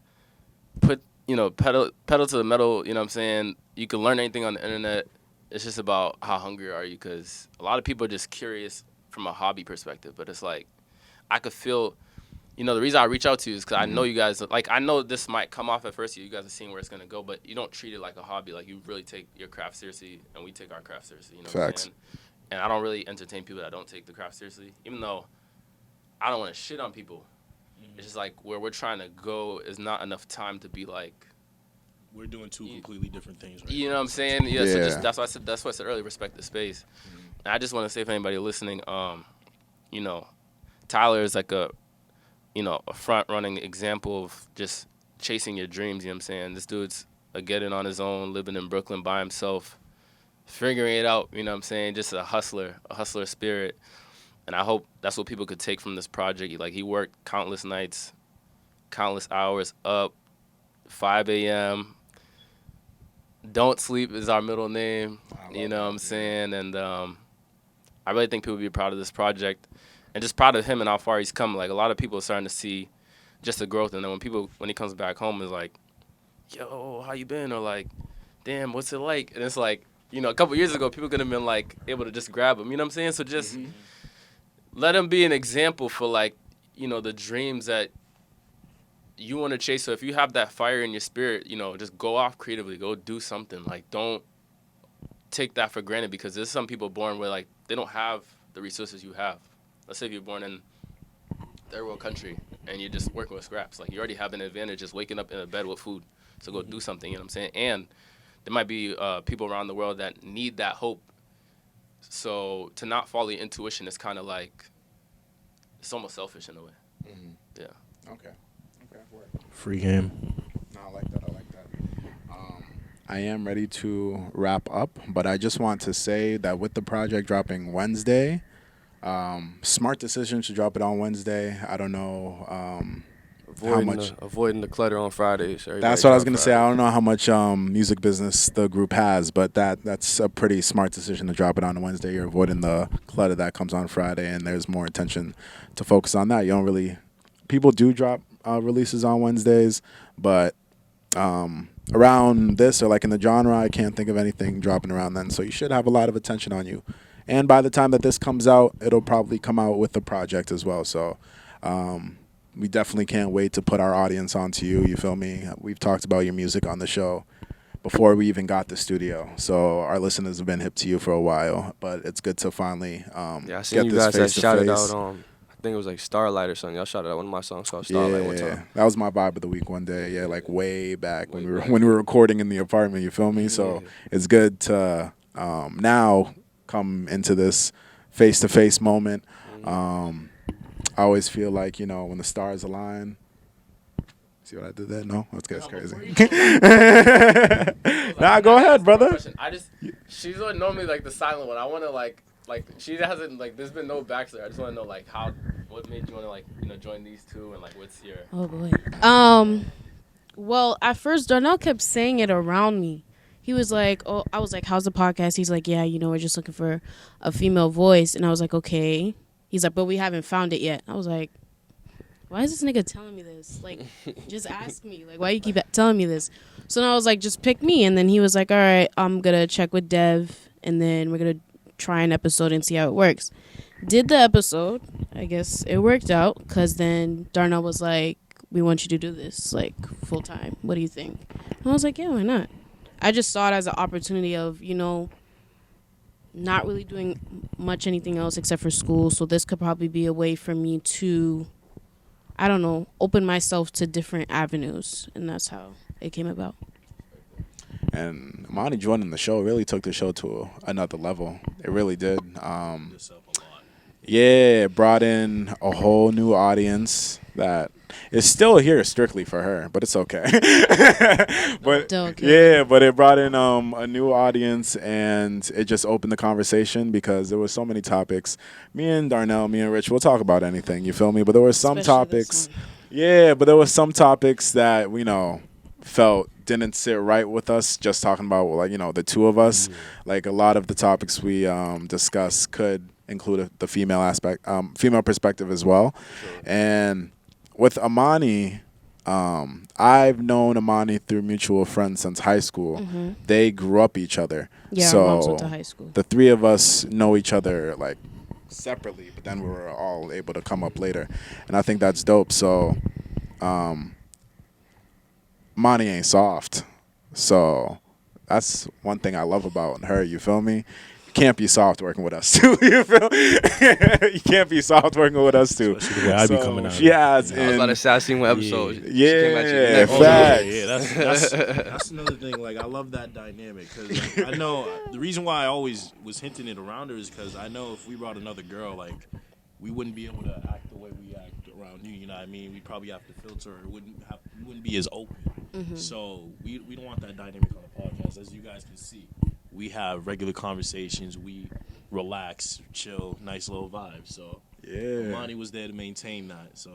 put pedal to the metal. You know what I'm saying? You can learn anything on the internet. It's just about how hungry are you, because a lot of people are just curious from a hobby perspective. But it's like I could feel, the reason I reach out to you is because I know you guys. Like I know this might come off at first. You guys are seeing where it's gonna go, but you don't treat it like a hobby. Like you really take your craft seriously, and we take our craft seriously. You know what I'm Facts. saying? And I don't really entertain people that don't take the craft seriously, even though I don't want to shit on people. It's just like where we're trying to go is not enough time to be like. We're doing two completely different things right You know now. what I'm saying? Yeah. So Yeah. just that's why I said earlier, respect the space. And I just want to say, if anybody listening, Tyler is like a front running example of just chasing your dreams. You know what I'm saying? This dude's getting on his own, living in Brooklyn by himself, figuring it out. You know what I'm saying? Just a hustler spirit. And I hope that's what people could take from this project. Like he worked countless nights, countless hours up, 5 a.m. Don't sleep is our middle name. You know what I'm saying? And I really think people would be proud of this project and just proud of him and how far he's come. Like a lot of people are starting to see just the growth. And then when he comes back home, is like, yo, how you been? Or like, damn, what's it like? And it's like, a couple years ago, people could have been like able to just grab him. You know what I'm saying? So just let him be an example for like, the dreams that you want to chase. So if you have that fire in your spirit, just go off creatively, go do something. Like don't take that for granted, because there's some people born where like they don't have the resources you have. Let's say if you're born in third world country and you're just working with scraps, like you already have an advantage just waking up in a bed with food. So go do something, you know what I'm saying? And there might be people around the world that need that hope. So to not follow your intuition is kind of like, it's almost selfish in a way. Yeah. Okay. Free game. No, I like that a I am ready to wrap up, but I just want to say that with the project dropping Wednesday, smart decision to drop it on Wednesday. I don't know how much. Avoiding the clutter on Fridays. That's what I was gonna say. I don't know how much music business the group has, but that's a pretty smart decision to drop it on a Wednesday. You're avoiding the clutter that comes on Friday, and there's more attention to focus on that. You don't really. People do drop releases on Wednesdays, but around this or like in the genre, I can't think of anything dropping around then. So you should have a lot of attention on you. And by the time that this comes out, it'll probably come out with the project as well. So we definitely can't wait to put our audience onto you. You feel me? We've talked about your music on the show before we even got the studio. So our listeners have been hip to you for a while. But it's good to finally I seen get you this guys that face to shouted face. out I think it was like Starlight or something. Y'all shouted out one of my songs called Starlight one time. That was my vibe of the week one day. Yeah, like way back when we were recording in the apartment. You feel me? So it's good to now come into this face-to-face moment. I always feel like, you know, when the stars align. See what I did there? No, that's crazy. Nah, go ahead, brother. She's normally like the silent one. I want to like she hasn't like. There's been no backstory. I just want to know like what made you want to like join these two and like what's your. Oh boy. Well, at first Darnell kept saying it around me. He was like, "Oh," I was like, "How's the podcast?" He's like, "Yeah, we're just looking for a female voice." And I was like, "Okay." He's like, "But we haven't found it yet." I was like, "Why is this nigga telling me this? Like, just ask me. Like, why you keep telling me this?" So then I was like, "Just pick me." And then he was like, "All right, I'm gonna check with Dev, and then we're gonna try an episode and see how it works." Did the episode. I guess it worked out because then Darnell was like, "We want you to do this like full time. What do you think?" And I was like, "Yeah, why not?" I just saw it as an opportunity of, not really doing much anything else except for school. So this could probably be a way for me to, I don't know, open myself to different avenues. And that's how it came about. And Monty joining the show really took the show to another level. It really did. Yeah, it brought in a whole new audience that is still here strictly for her, but it's okay. But yeah, but it brought in a new audience, and it just opened the conversation because there were so many topics. Me and Darnell, me and Rich, we'll talk about anything. You feel me? But there were some topics. Yeah, but there were some topics that felt didn't sit right with us. Just talking about the two of us. Like a lot of the topics we discussed could include the female aspect, female perspective as well. Sure. And with Amani, I've known Amani through mutual friends since high school. Mm-hmm. They grew up each other. Yeah, so our moms went to high school. The three of us know each other like separately, but then we were all able to come up later. And I think that's dope. So Amani ain't soft. So that's one thing I love about her, you feel me? Can't be soft working with us too. You feel? You can't be soft working with us too. Especially the way I be coming out. She has. I was about to say I seen one episode. Yeah, facts. Yeah, that's another thing. Like I love that dynamic because I know the reason why I always was hinting it around her is because I know if we brought another girl, like we wouldn't be able to act the way we act around you. You know what I mean? We'd probably have to filter. We wouldn't be as open. Mm-hmm. So we don't want that dynamic on the podcast, as you guys can see. We have regular conversations. We relax, chill, nice little vibe. So yeah, Amani was there to maintain that. So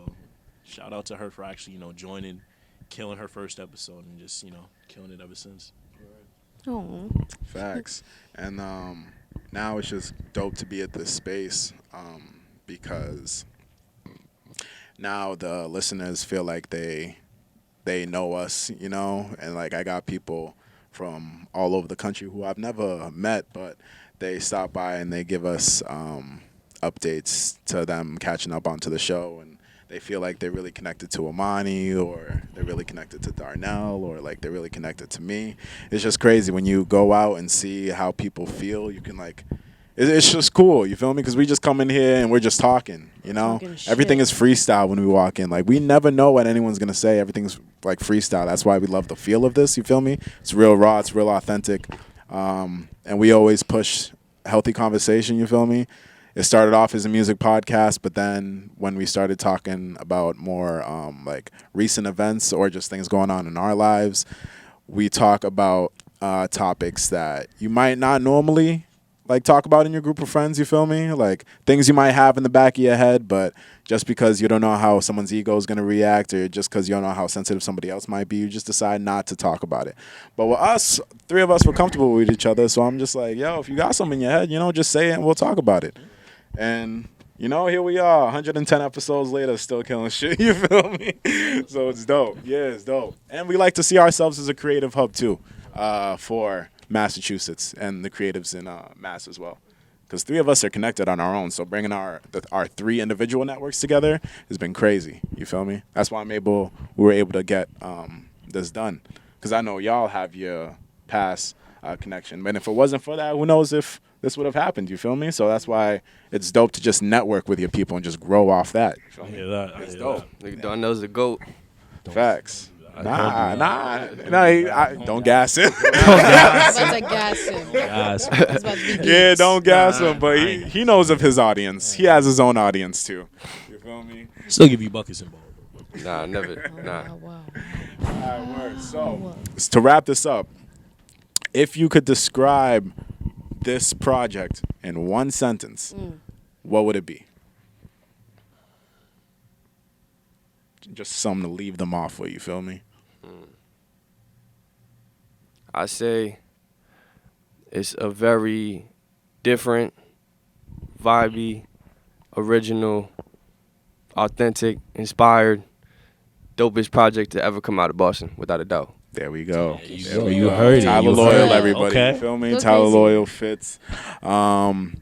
shout out to her for actually, joining, killing her first episode, and just, killing it ever since. Oh, facts. And now it's just dope to be at this space because now the listeners feel like they know us, and like I got people from all over the country who I've never met, but they stop by and they give us updates to them catching up onto the show, and they feel like they're really connected to Amani, or they're really connected to Darnell, or like they're really connected to me. It's just crazy when you go out and see how people feel. You can it's just cool, you feel me? Because we just come in here and we're just talking, Everything is freestyle when we walk in. Like, we never know what anyone's going to say. Everything's, like, freestyle. That's why we love the feel of this, you feel me? It's real raw. It's real authentic. And we always push healthy conversation, you feel me? It started off as a music podcast, but then when we started talking about more, recent events or just things going on in our lives, we talk about topics that you might not normally like talk about in your group of friends, you feel me? Like things you might have in the back of your head, but just because you don't know how someone's ego is going to react, or just because you don't know how sensitive somebody else might be, you just decide not to talk about it. But with us, 3 of us were comfortable with each other, so I'm just like, yo, if you got something in your head, just say it and we'll talk about it. And here we are, 110 episodes later, still killing shit, you feel me? So it's dope. Yeah, it's dope. And we like to see ourselves as a creative hub too, for Massachusetts and the creatives in Mass as well. Because 3 of us are connected on our own, so bringing our 3 individual networks together has been crazy. You feel me? That's why we were able to get this done. Because I know y'all have your past connection, but if it wasn't for that, who knows if this would have happened? You feel me? So that's why it's dope to just network with your people and just grow off that. You feel me? It's dope. Nigga Don knows the GOAT. Facts. Nah. Don't gas him. I was about to gas him. I was about to be Yeah, geeks. don't gas him. But he knows of his audience. He has his own audience too. You feel me? Still give you buckets and balls. Nah, never. Nah. Oh, wow. All right, word. So to wrap this up, if you could describe this project in one sentence, what would it be? Just something to leave them off with, you feel me? I say it's a very different, vibey, original, authentic, inspired, dopest project to ever come out of Boston, without a doubt. There we go. You heard it. Tyler You Loyal, heard it. everybody. Okay. You feel me? Go Tyler crazy. Loyal, FITZ.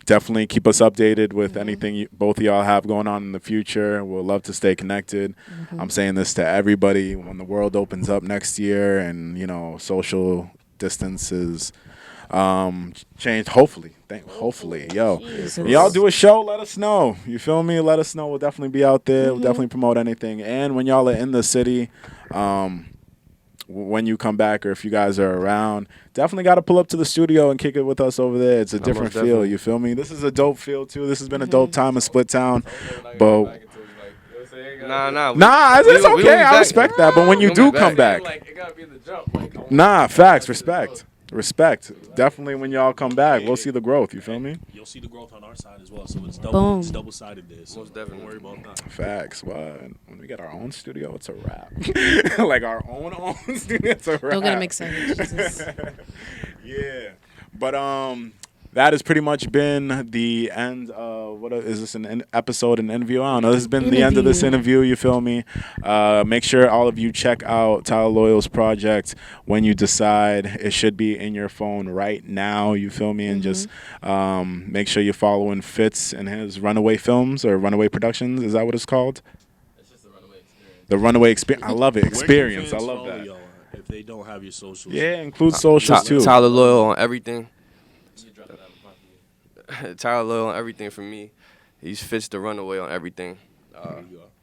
Definitely keep us updated with anything both of y'all have going on in the future. We'll love to stay connected. I'm saying this to everybody. When the world opens up next year and, social distances change, hopefully. Yo. Jesus. Y'all do a show, let us know. You feel me? Let us know. We'll definitely be out there. We'll definitely promote anything. And when y'all are in the city, when you come back, or if you guys are around, definitely got to pull up to the studio and kick it with us over there. It's a different feel, definitely. you feel me? This is a dope feel, too. This has been a dope time in Splittown. But Nah. it's we okay. I back. respect that. But when you We'll do be come back. back, it gotta be the jump. nah, facts, respect. Definitely when y'all come back, we'll see the growth, you feel me? You'll see the growth on our side as well. So it's Boom. it's double-sided there. So Most definitely. Don't worry about that. Facts. When we get our own studio, it's a wrap. Like our own studio, it's a wrap. Don't get him excited. Jesus. Yeah, but that has pretty much been the end of is this an episode, an interview? I don't know. This has been the end of this interview. You feel me? Make sure all of you check out Tyler Loyal's project when you decide. It should be in your phone right now. You feel me? And just make sure you're following FITZ and his Runaway Films or Runaway Productions. Is that what it's called? It's just the Runaway experience. The Runaway Experience. I love it. Where can Experience. I fans love follow that. y'all if they don't have your socials? Yeah, include socials too. Tyler Loyal on everything. You drop that on the Tyler Loyal on everything for me. He's FITZTHERUNAWAY on everything.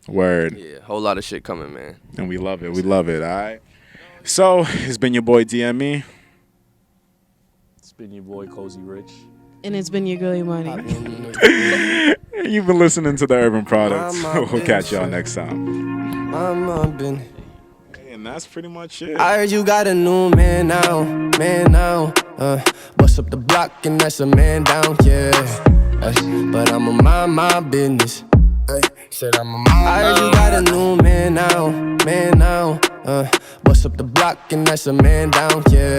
Word. Yeah, whole lot of shit coming, man. And we love it. We love it. All right. So it's been your boy DME. It's been your boy Cozy Rich. And it's been your girl, Imani. You've been listening to the Urban Products. We'll catch y'all next time. And that's pretty much it. I heard you got a new man now. Bust up the block and that's a man down, yeah. But I'ma mind my business. Said I'ma mind. I heard you got a new man now. Bust up the block and that's a man down, yeah.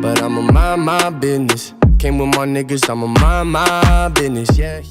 But I'ma mind my business. Came with my niggas, I'ma mind my business, yeah.